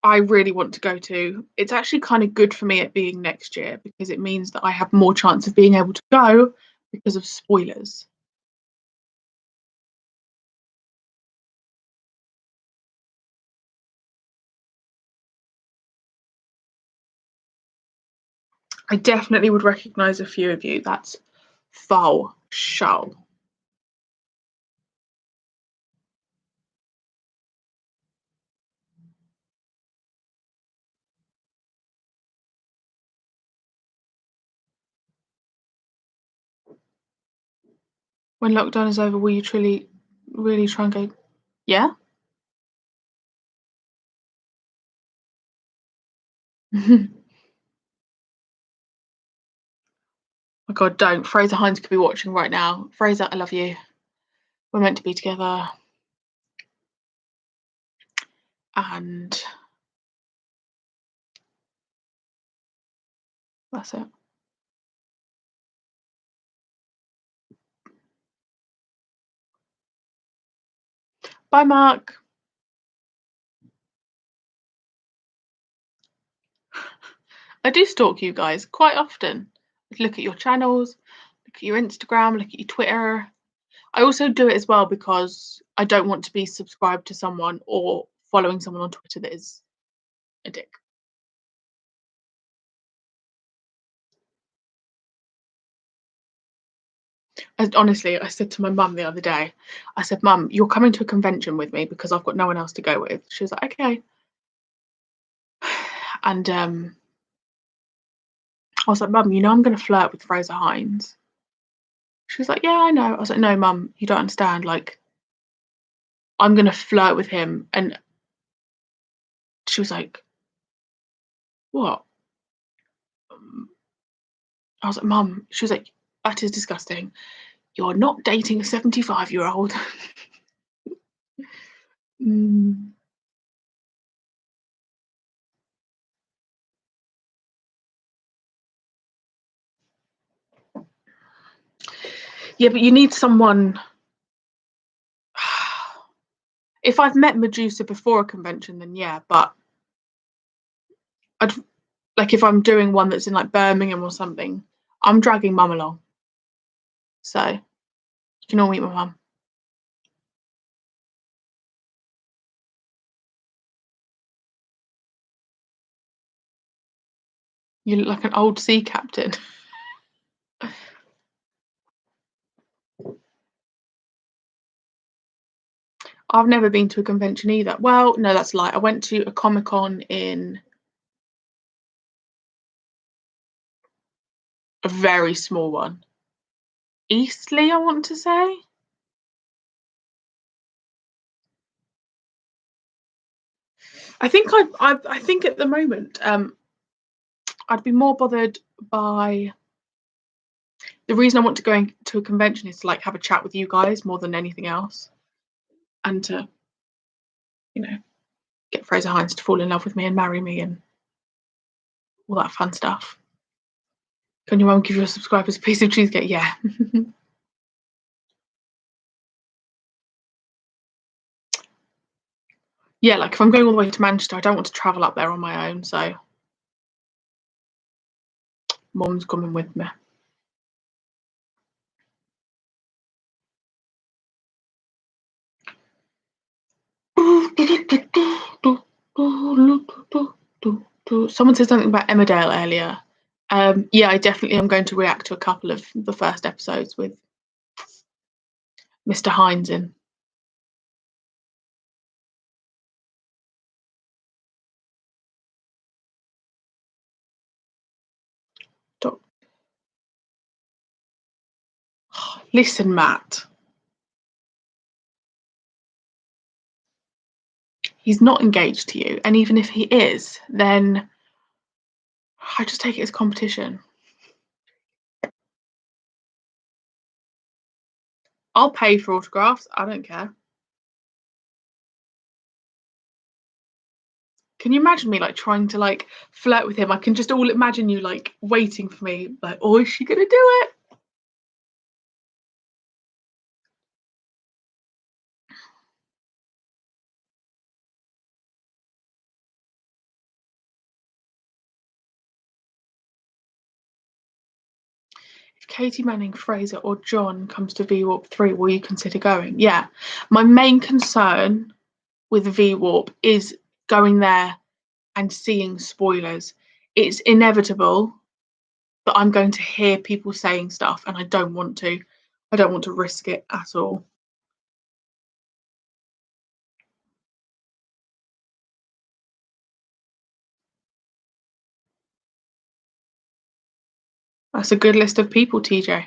I really want to go to. It's actually kind of good for me at being next year because it means that I have more chance of being able to go because of spoilers. I definitely would recognise a few of you. That's for sure. When lockdown is over, will you truly, really try and go? Yeah. Oh my God, don't. Fraser Hines could be watching right now. Fraser, I love you. We're meant to be together. And that's it. Bye, Mark. I do stalk you guys quite often. Look at your channels, look at your Instagram, look at your Twitter. I also do it as well because I don't want to be subscribed to someone or following someone on Twitter that is a dick. Honestly, I said to my mum the other day, I said, Mum, you're coming to a convention with me because I've got no one else to go with. She was like, okay. And I was like, Mum, you know I'm going to flirt with Fraser Hines. She was like, yeah, I know. I was like, no, Mum, you don't understand. Like, I'm going to flirt with him. And she was like, what? I was like, Mum, she was like, that is disgusting. You're not dating a 75-year-old. Mm. Yeah, but you need someone. If I've met Medusa before a convention, then yeah, but I'd like if I'm doing one that's in like Birmingham or something, I'm dragging Mum along. So you can all meet my mum. You look like an old sea captain. I've never been to a convention either. Well, no, that's a lie. I went to a Comic-Con in a very small one. Eastleigh, I want to say. I think I think at the moment I'd be more bothered by the reason I want to go to a convention is to like have a chat with you guys more than anything else, and to you know get Fraser Hines to fall in love with me and marry me and all that fun stuff. Can your mum give your subscribers a piece of cheesecake? Yeah. Yeah, like if I'm going all the way to Manchester, I don't want to travel up there on my own, so Mum's coming with me. Someone said something about Emmerdale earlier. Yeah, I definitely am going to react to a couple of the first episodes with Mr. Hines in. Listen, Matt. He's not engaged to you, and even if he is, then I just take it as competition. I'll pay for autographs. I don't care. Can you imagine me like trying to like flirt with him? I can just all imagine you like waiting for me, like, oh, is she gonna do it? If Katie Manning, Fraser, or John comes to V Warp 3, will you consider going? Yeah. My main concern with V Warp is going there and seeing spoilers. It's inevitable that I'm going to hear people saying stuff, and I don't want to. I don't want to risk it at all. That's a good list of people, TJ.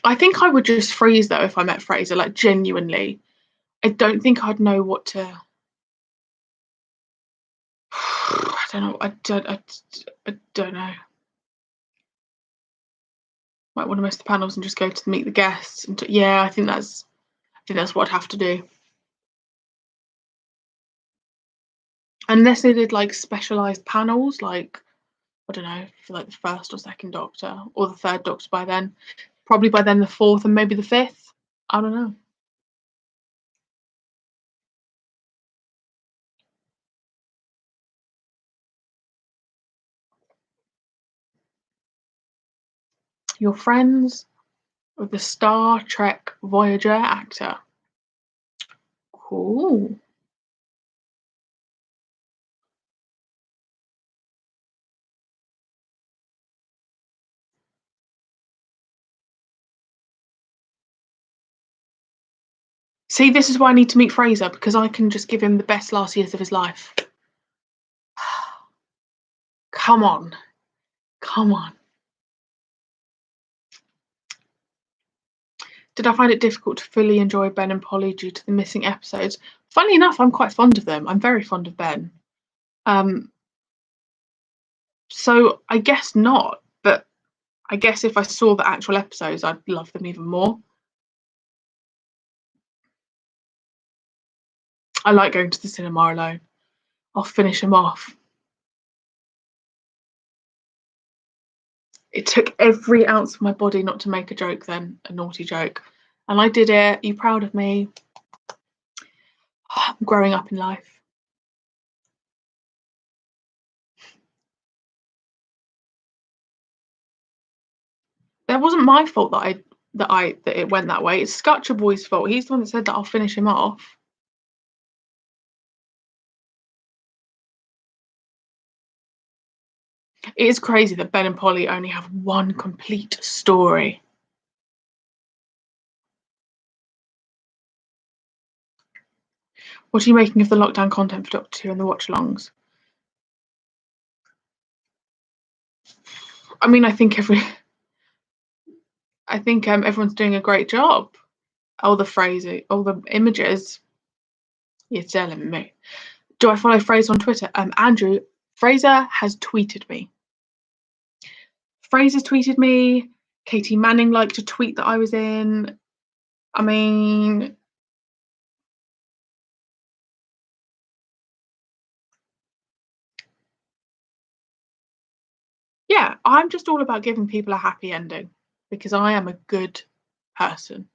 I think I would just freeze though if I met Fraser, like genuinely. I don't think I'd know what to. I don't know. I don't know. Might want to miss the panels and just go to meet the guests. And yeah, I think that's what I'd have to do. Unless they did like specialised panels, like I don't know, for like the first or second Doctor or the third Doctor by then. Probably by then the fourth and maybe the fifth. I don't know. You're friends with the Star Trek Voyager actor. Cool. See, this is why I need to meet Fraser, because I can just give him the best last years of his life. Come on. Come on. Did I find it difficult to fully enjoy Ben and Polly due to the missing episodes? Funnily enough, I'm quite fond of them. I'm very fond of Ben. So I guess not, but I guess if I saw the actual episodes, I'd love them even more. I like going to the cinema alone. I'll finish them off. It took every ounce of my body not to make a joke then, a naughty joke. And I did it. Are you proud of me? I'm growing up in life. That wasn't my fault that it went that way. It's Scutcher Boy's fault. He's the one that said that I'll finish him off. It is crazy that Ben and Polly only have one complete story. What are you making of the lockdown content for Doctor Who and the watch-alongs? I mean, I think everyone's doing a great job. All the phrasing, all the images. You're telling me. Do I follow Fraser on Twitter? Andrew, Fraser has tweeted me. Fraser's tweeted me. Katie Manning liked a tweet that I was in. I mean, Yeah, I'm just all about giving people a happy ending because I am a good person.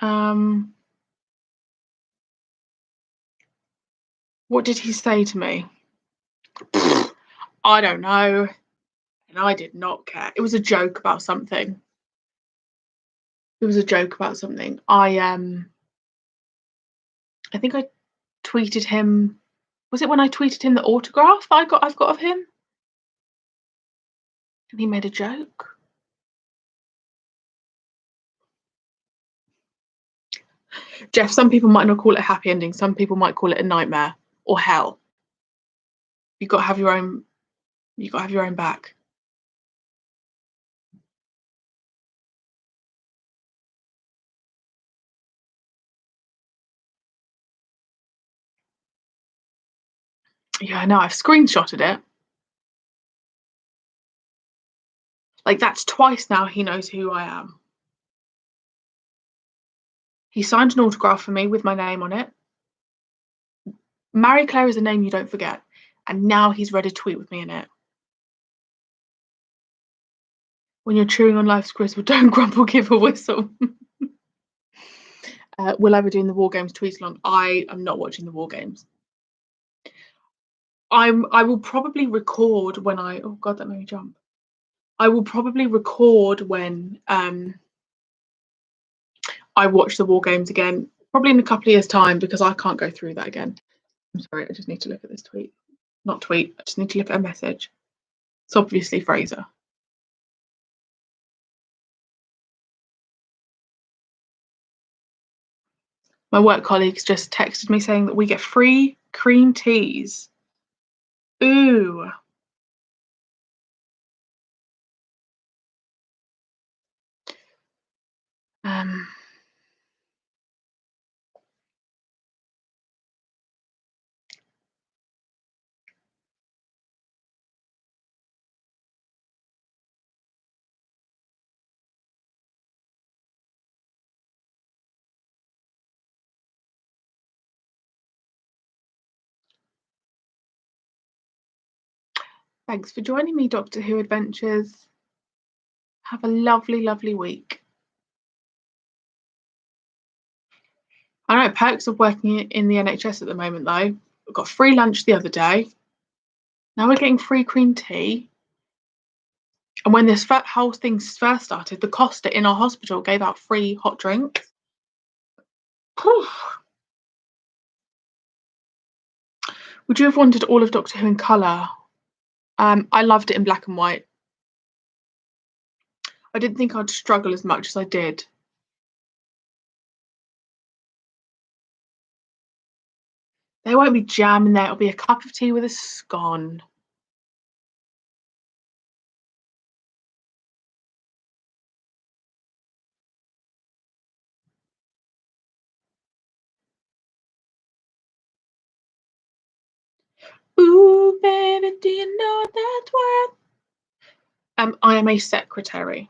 Um, what did he say to me? I don't know. And I did not care. It was a joke about something. It was a joke about something. I think I tweeted him. Was it when I tweeted him the autograph that I've got of him? And he made a joke. Jeff, some people might not call it a happy ending. Some people might call it a nightmare or hell. You got to have your own. You got to have your own back. Yeah, I know. I've screenshotted it. Like that's twice now. He knows who I am. He signed an autograph for me with my name on it. Marie-Clare is a name you don't forget. And now he's read a tweet with me in it. When you're chewing on life's gristle, don't grumble, give a whistle. Will I be doing the War Games tweet along? I am not watching the War Games. I will probably record when I. Oh God, that made me jump. I will probably record when I watch the War Games again, probably in a couple of years' time, because I can't go through that again. I'm sorry, I just need to look at this tweet. Not tweet, I just need to look at a message. It's obviously Fraser. My work colleagues just texted me saying that we get free cream teas. Ooh. Um, Thanks for joining me, Doctor Who Adventures. Have a lovely, lovely week. I know perks of working in the NHS at the moment, though. We got free lunch the other day. Now we're getting free cream tea. And when this whole thing first started, the Costa in our hospital gave out free hot drinks. Would you have wanted all of Doctor Who in colour? I loved it in black and white. I didn't think I'd struggle as much as I did. There won't be jam in there. It'll be a cup of tea with a scone. Ooh, baby, do you know that word? I am a secretary.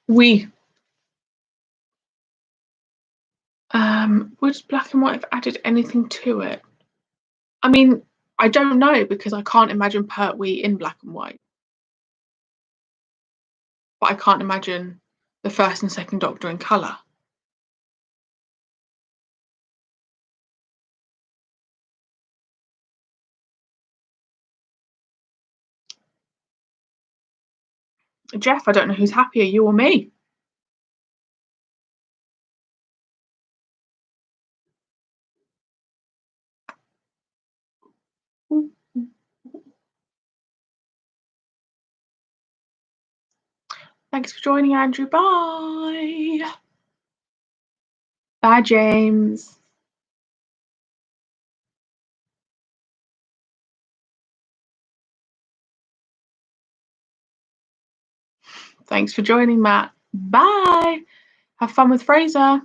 We. Would black and white have added anything to it? I mean, I don't know because I can't imagine Pertwee in black and white. But I can't imagine the first and second Doctor in colour. Jeff, I don't know who's happier, you or me. Thanks for joining, Andrew. Bye. Bye, James. Thanks for joining, Matt. Bye. Have fun with Fraser.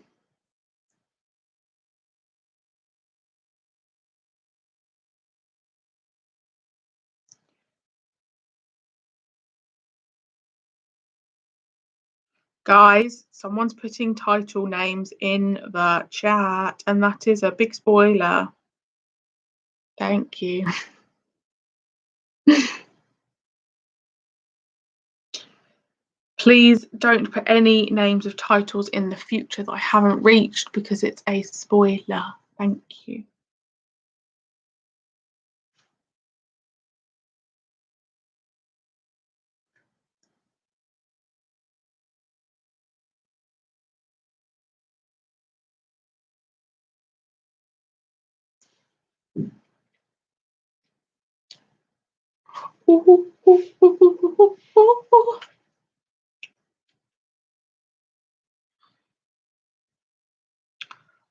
Guys, someone's putting title names in the chat, and that is a big spoiler. Thank you. Please don't put any names of titles in the future that I haven't reached because it's a spoiler. Thank you.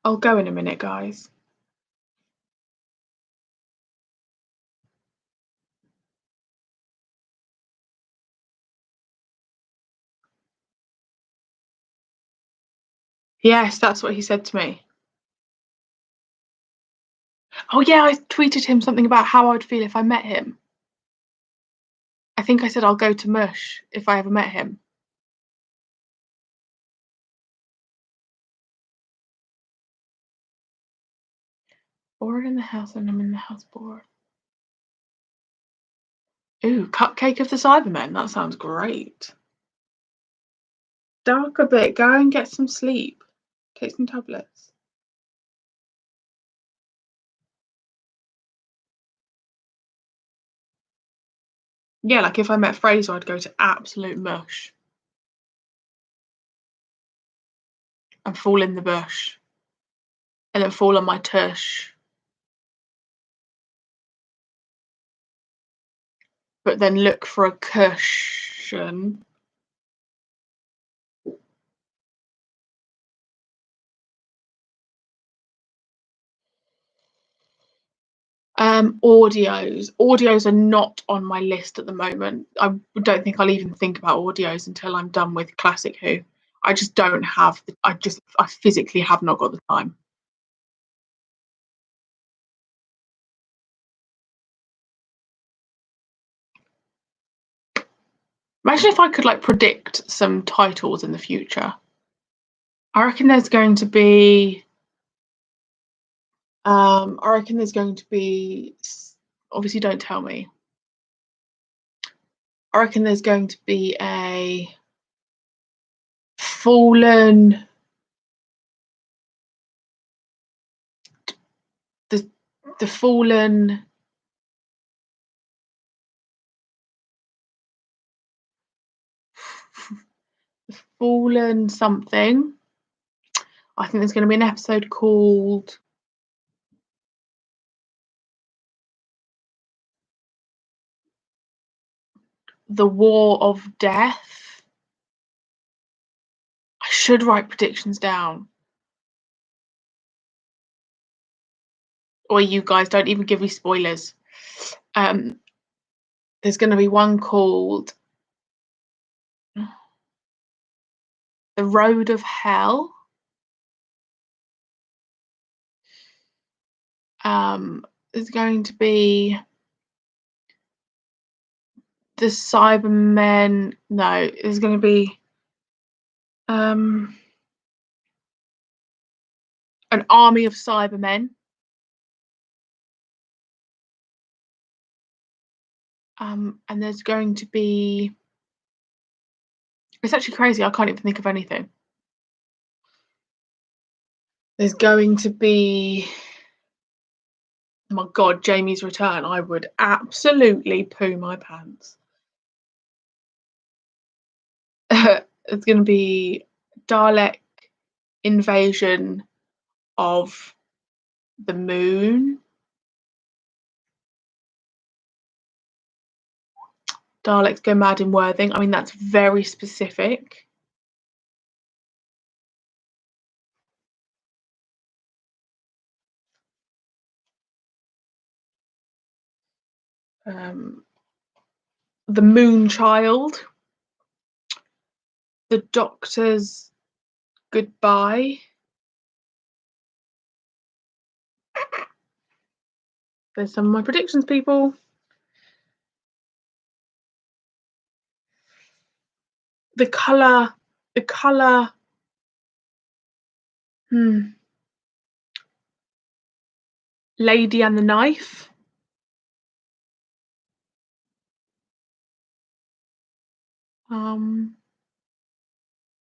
I'll go in a minute, guys. Yes, that's what he said to me. Oh yeah, I tweeted him something about how I'd feel if I met him. I think I said I'll go to Mush if I ever met him. Bored in the house and I'm in the house bored. Ooh, Cupcake of the Cybermen. That sounds great. Dark a bit. Go and get some sleep. Take some tablets. Yeah, like if I met Fraser, I'd go to absolute mush. And fall in the bush. And then fall on my tush. But then look for a cushion. Audios are not on my list at the moment. I don't think I'll even think about audios until I'm done with Classic Who. I just don't have I physically have not got the time. Imagine if I could like predict some titles in the future. I reckon there's going to be obviously don't tell me. I reckon there's going to be a fallen the fallen fallen something. I think there's going to be an episode called The War of Death. I should write predictions down. Or you guys don't even give me spoilers. There's going to be one called The Road of Hell. There's going to be the Cybermen. No, there's going to be an army of Cybermen. And there's going to be. It's actually crazy. I can't even think of anything. There's going to be. Oh my God, Jamie's return. I would absolutely poo my pants. It's going to be Dalek invasion of the moon. Daleks go mad in Worthing. I mean, that's very specific. The Moon Child. The Doctor's goodbye. There's some of my predictions, people. The colour The colour. Lady and the Knife.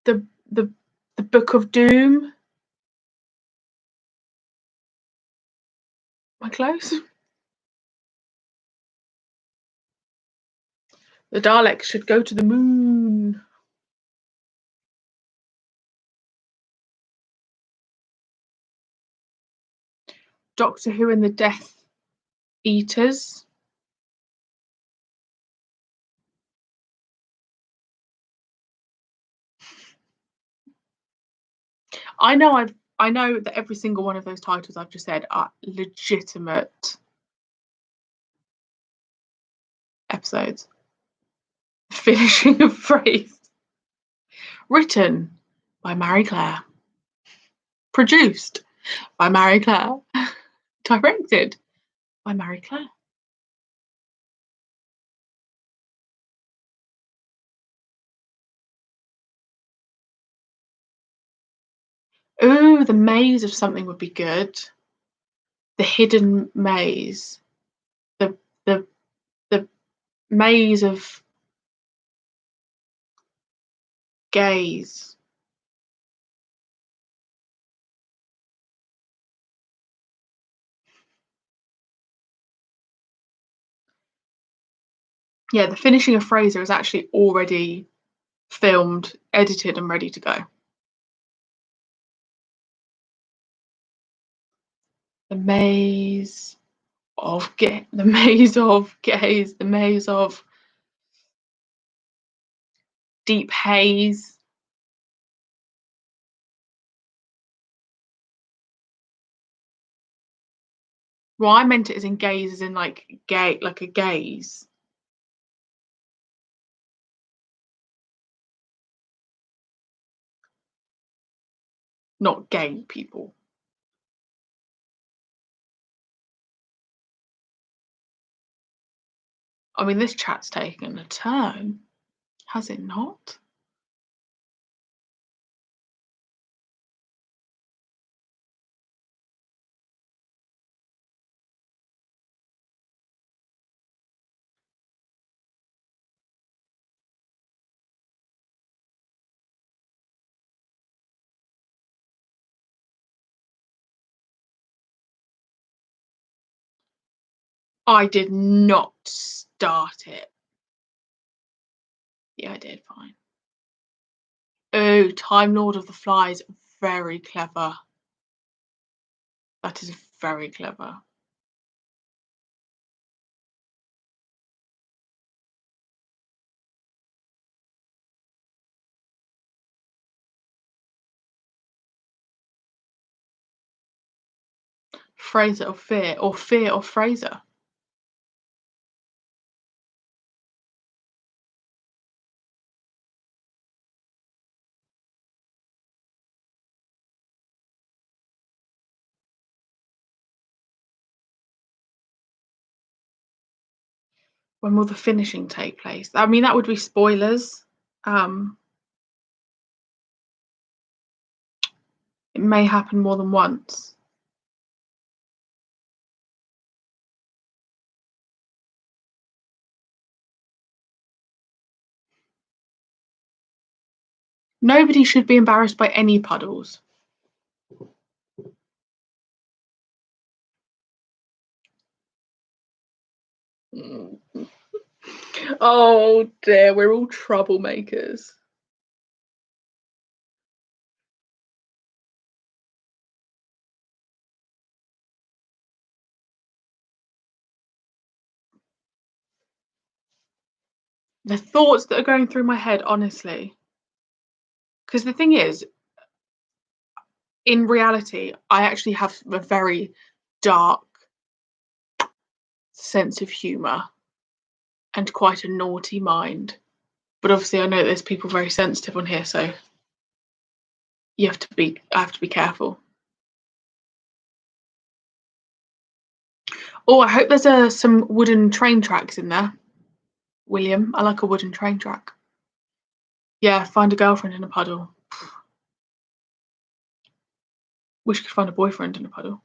The the the Book of Doom. Am I close? The Daleks should go to the moon. Doctor Who and the Death Eaters. I know that every single one of those titles I've just said are legitimate episodes. Finishing a phrase. Written by Marie-Clare. Produced by Marie-Clare. Directed by Marie-Clare. Ooh, the maze of something would be good. The hidden maze. The maze of gaze. Yeah, the finishing of Fraser is actually already filmed, edited, and ready to go. The maze of gaze, the maze of gaze, the maze of deep haze. Well, I meant it as in gaze, as in like gay, like a gaze. Not gay people. I mean, this chat's taken a turn, has it not? I did not start it. Yeah, I did, fine. Oh, Time Lord of the Flies, very clever. That is very clever. Fraser of Fear, or Fear of Fraser. When will the finishing take place? I mean, that would be spoilers. It may happen more than once. Nobody should be embarrassed by any puddles. Oh dear, we're all troublemakers. The thoughts that are going through my head, honestly. Because the thing is, in reality, I actually have a very dark sense of humour and quite a naughty mind. But obviously I know there's people very sensitive on here, so I have to be careful. Oh, I hope there's some wooden train tracks in there, William. I like a wooden train track. Yeah, find a girlfriend in a puddle. Wish you could find a boyfriend in a puddle.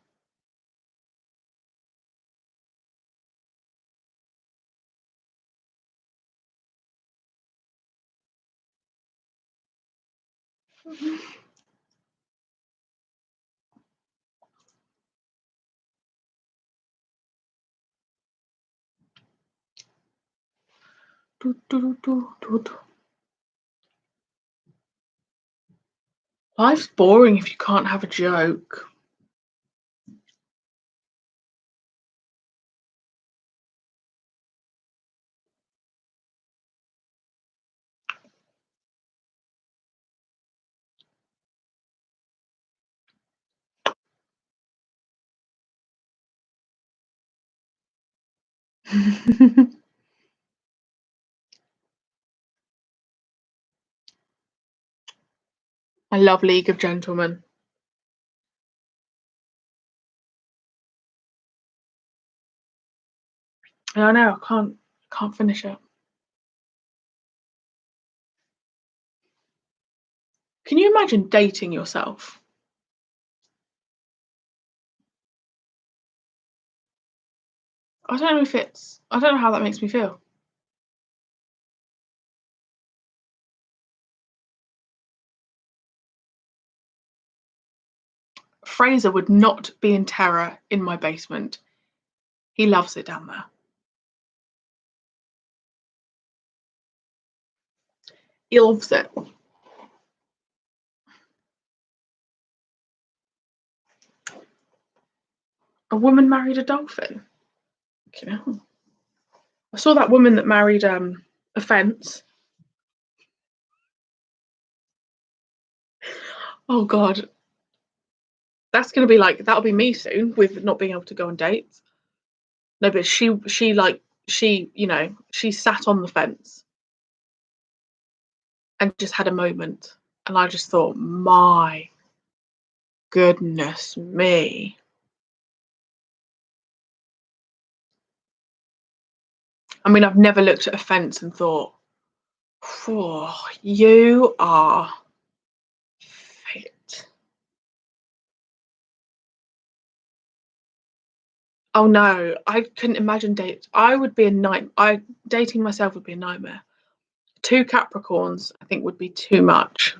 Do, do, do, do, do, do. Life's boring if you can't have a joke. I love League of Gentlemen. And I know I can't finish it. Can you imagine dating yourself? I don't know if it's. I don't know how that makes me feel. Fraser would not be in terror in my basement. He loves it down there. He loves it. A woman married a dolphin. You know, I saw that woman that married a fence. Oh God, that's gonna be like that'll be me soon with not being able to go on dates. No, but she sat on the fence and just had a moment, and I just thought, my goodness me. I mean, I've never looked at a fence and thought, oh, you are fit. Oh no, I couldn't imagine dates. I would be a night. I dating myself would be a nightmare. Two Capricorns, I think, would be too much.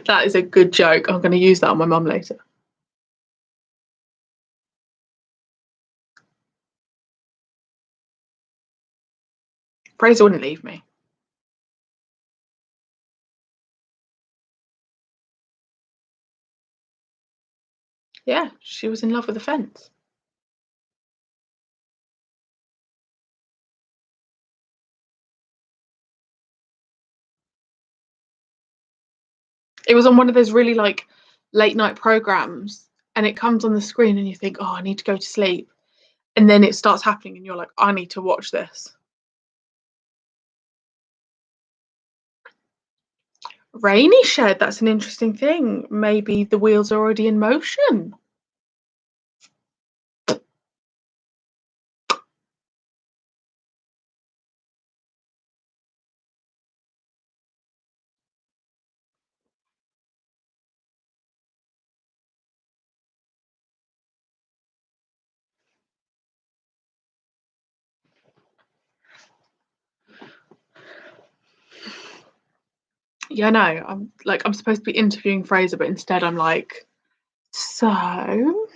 That is a good joke. I'm going to use that on my mum later. Fraser wouldn't leave me. Yeah, she was in love with the fence. It was on one of those really like late night programs, and it comes on the screen, and you think, oh, I need to go to sleep. And then it starts happening, and you're like, I need to watch this. Rainy shed, that's an interesting thing. Maybe the wheels are already in motion. Yeah, no, I'm supposed to be interviewing Fraser, but instead I'm like, so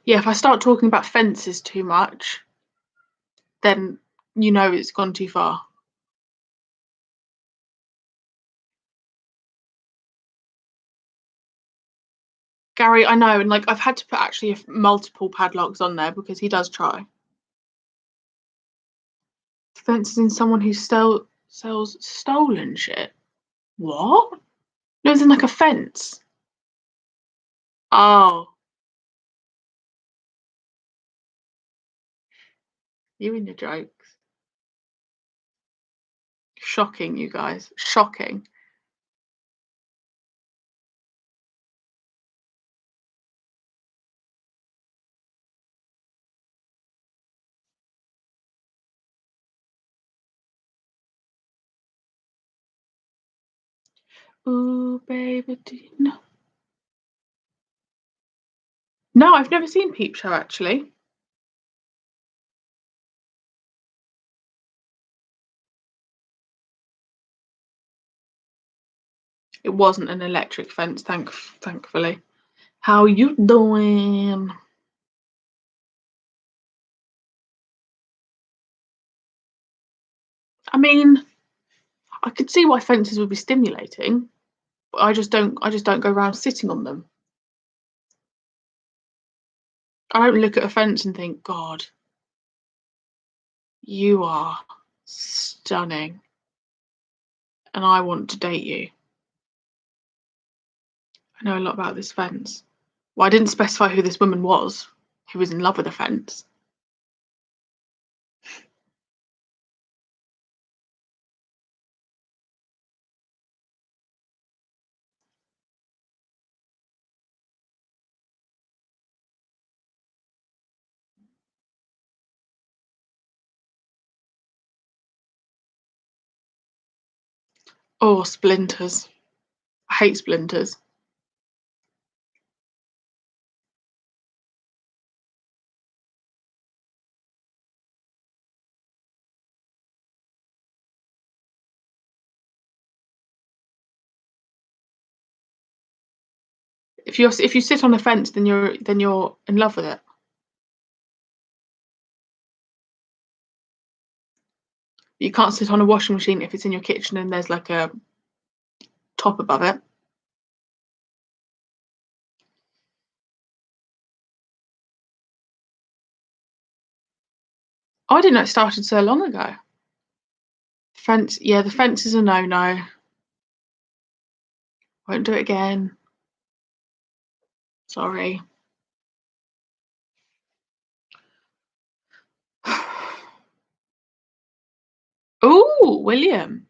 yeah, if I start talking about fences too much, then it's gone too far. Gary, I know, and like I've had to put actually multiple padlocks on there because he does try. Fences in someone who sells stolen shit. What? No, it's in like a fence. Oh, you and your jokes. Shocking, you guys. Shocking. Ooh, baby, do you know? No, I've never seen Peep Show actually. It wasn't an electric fence, thankfully. How you doing? I mean, I could see why fences would be stimulating, but I just don't go around sitting on them. I don't look at a fence and think, God, you are stunning and I want to date you. I know a lot about this fence. Well, I didn't specify who this woman was who was in love with a fence. Oh, splinters. I hate splinters. If you sit on a fence, then you're in love with it. You can't sit on a washing machine if it's in your kitchen and there's like a top above it. Oh, I didn't know it started so long ago. Fence, yeah, the fence is a no-no. Won't do it again. Sorry. Oh, William,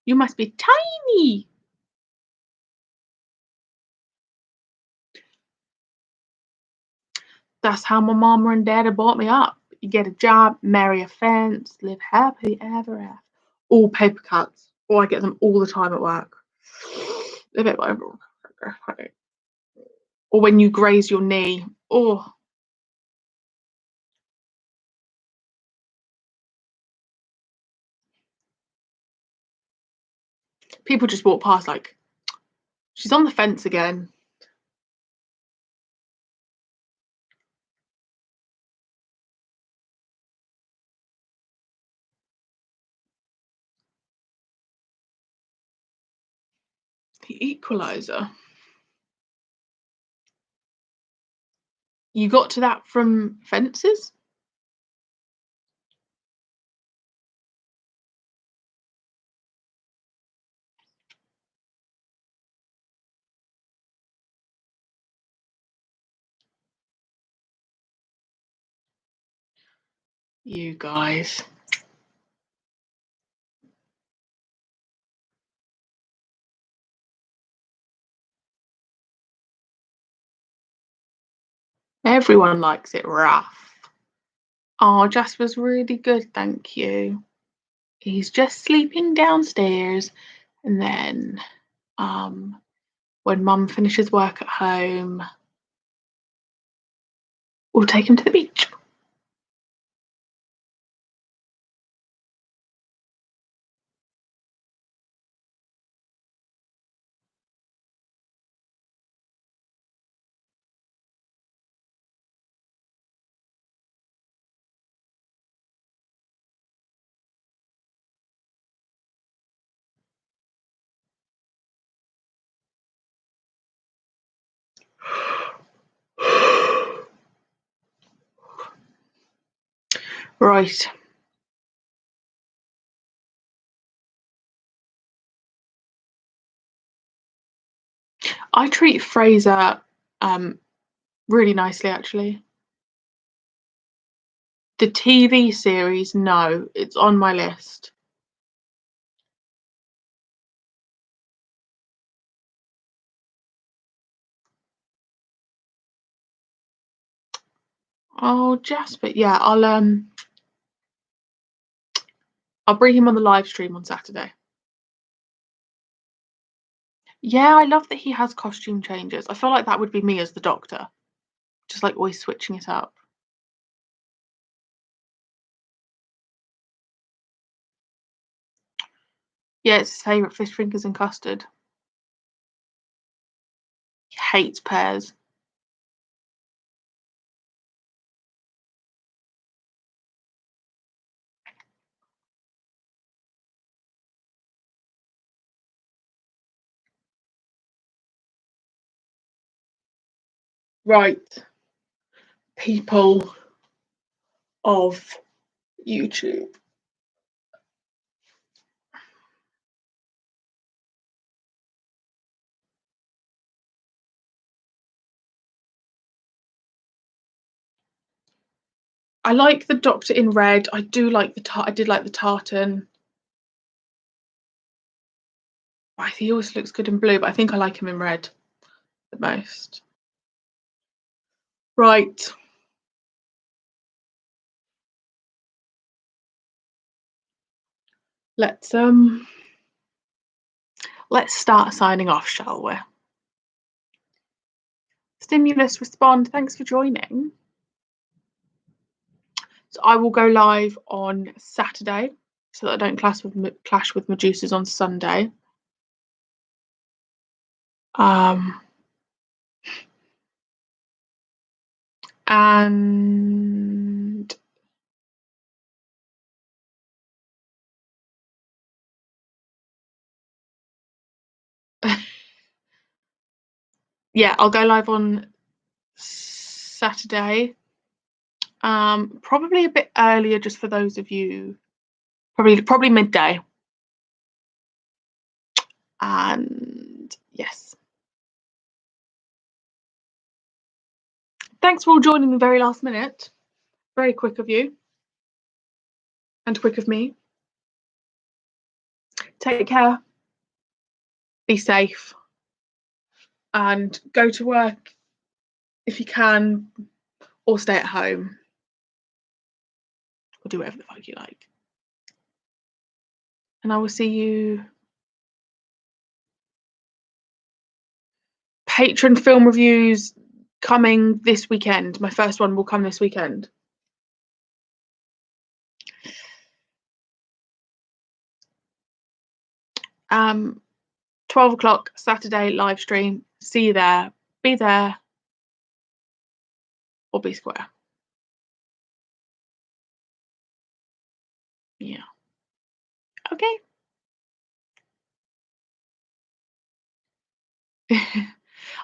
you must be tiny. That's how my mama and daddy brought me up. You get a job, marry a fence, live happily ever after. All paper cuts. Oh, I get them all the time at work. A bit like, or when you graze your knee. Oh, people just walk past like, she's on the fence again. The Equalizer. You got to that from fences? You guys. Everyone likes it rough. Oh, Jasper's really good, thank you. He's just sleeping downstairs, and then when Mum finishes work at home, we'll take him to the beach. Right. I treat Fraser really nicely, actually. The TV series, no, it's on my list. Oh, Jasper, yeah, I'll bring him on the live stream on Saturday. Yeah, I love that he has costume changes. I feel like that would be me as the Doctor, just like always switching it up. Yeah, it's his favourite, fish fingers and custard. He hates pears. Right, people of YouTube. I like the Doctor in red. I do like I did like the tartan. He always looks good in blue, but I think I like him in red the most. Right. Let's start signing off, shall we? Stimulus respond. Thanks for joining. So I will go live on Saturday so that I don't clash with Medusas on Sunday. And yeah, I'll go live on Saturday. Probably a bit earlier, just for those of you, probably midday. And yes, thanks for all joining the very last minute. Very quick of you and quick of me. Take care, be safe, and go to work if you can, or stay at home, or do whatever the fuck you like. And I will see you. Patron film reviews coming this weekend. My first one will come this weekend. Um, 12 o'clock Saturday live stream. See you there. Be there or be square. Yeah. Okay.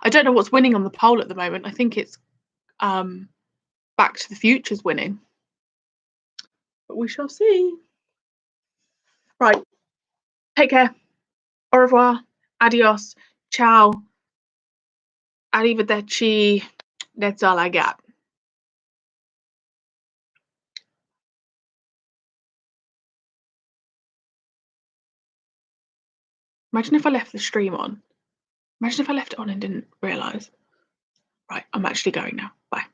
I don't know what's winning on the poll at the moment. I think it's Back to the Future's winning. But we shall see. Right. Take care. Au revoir. Adios. Ciao. Arrivederci. That's all I got. Imagine if I left the stream on. Imagine if I left it on and didn't realise. Right, I'm actually going now. Bye.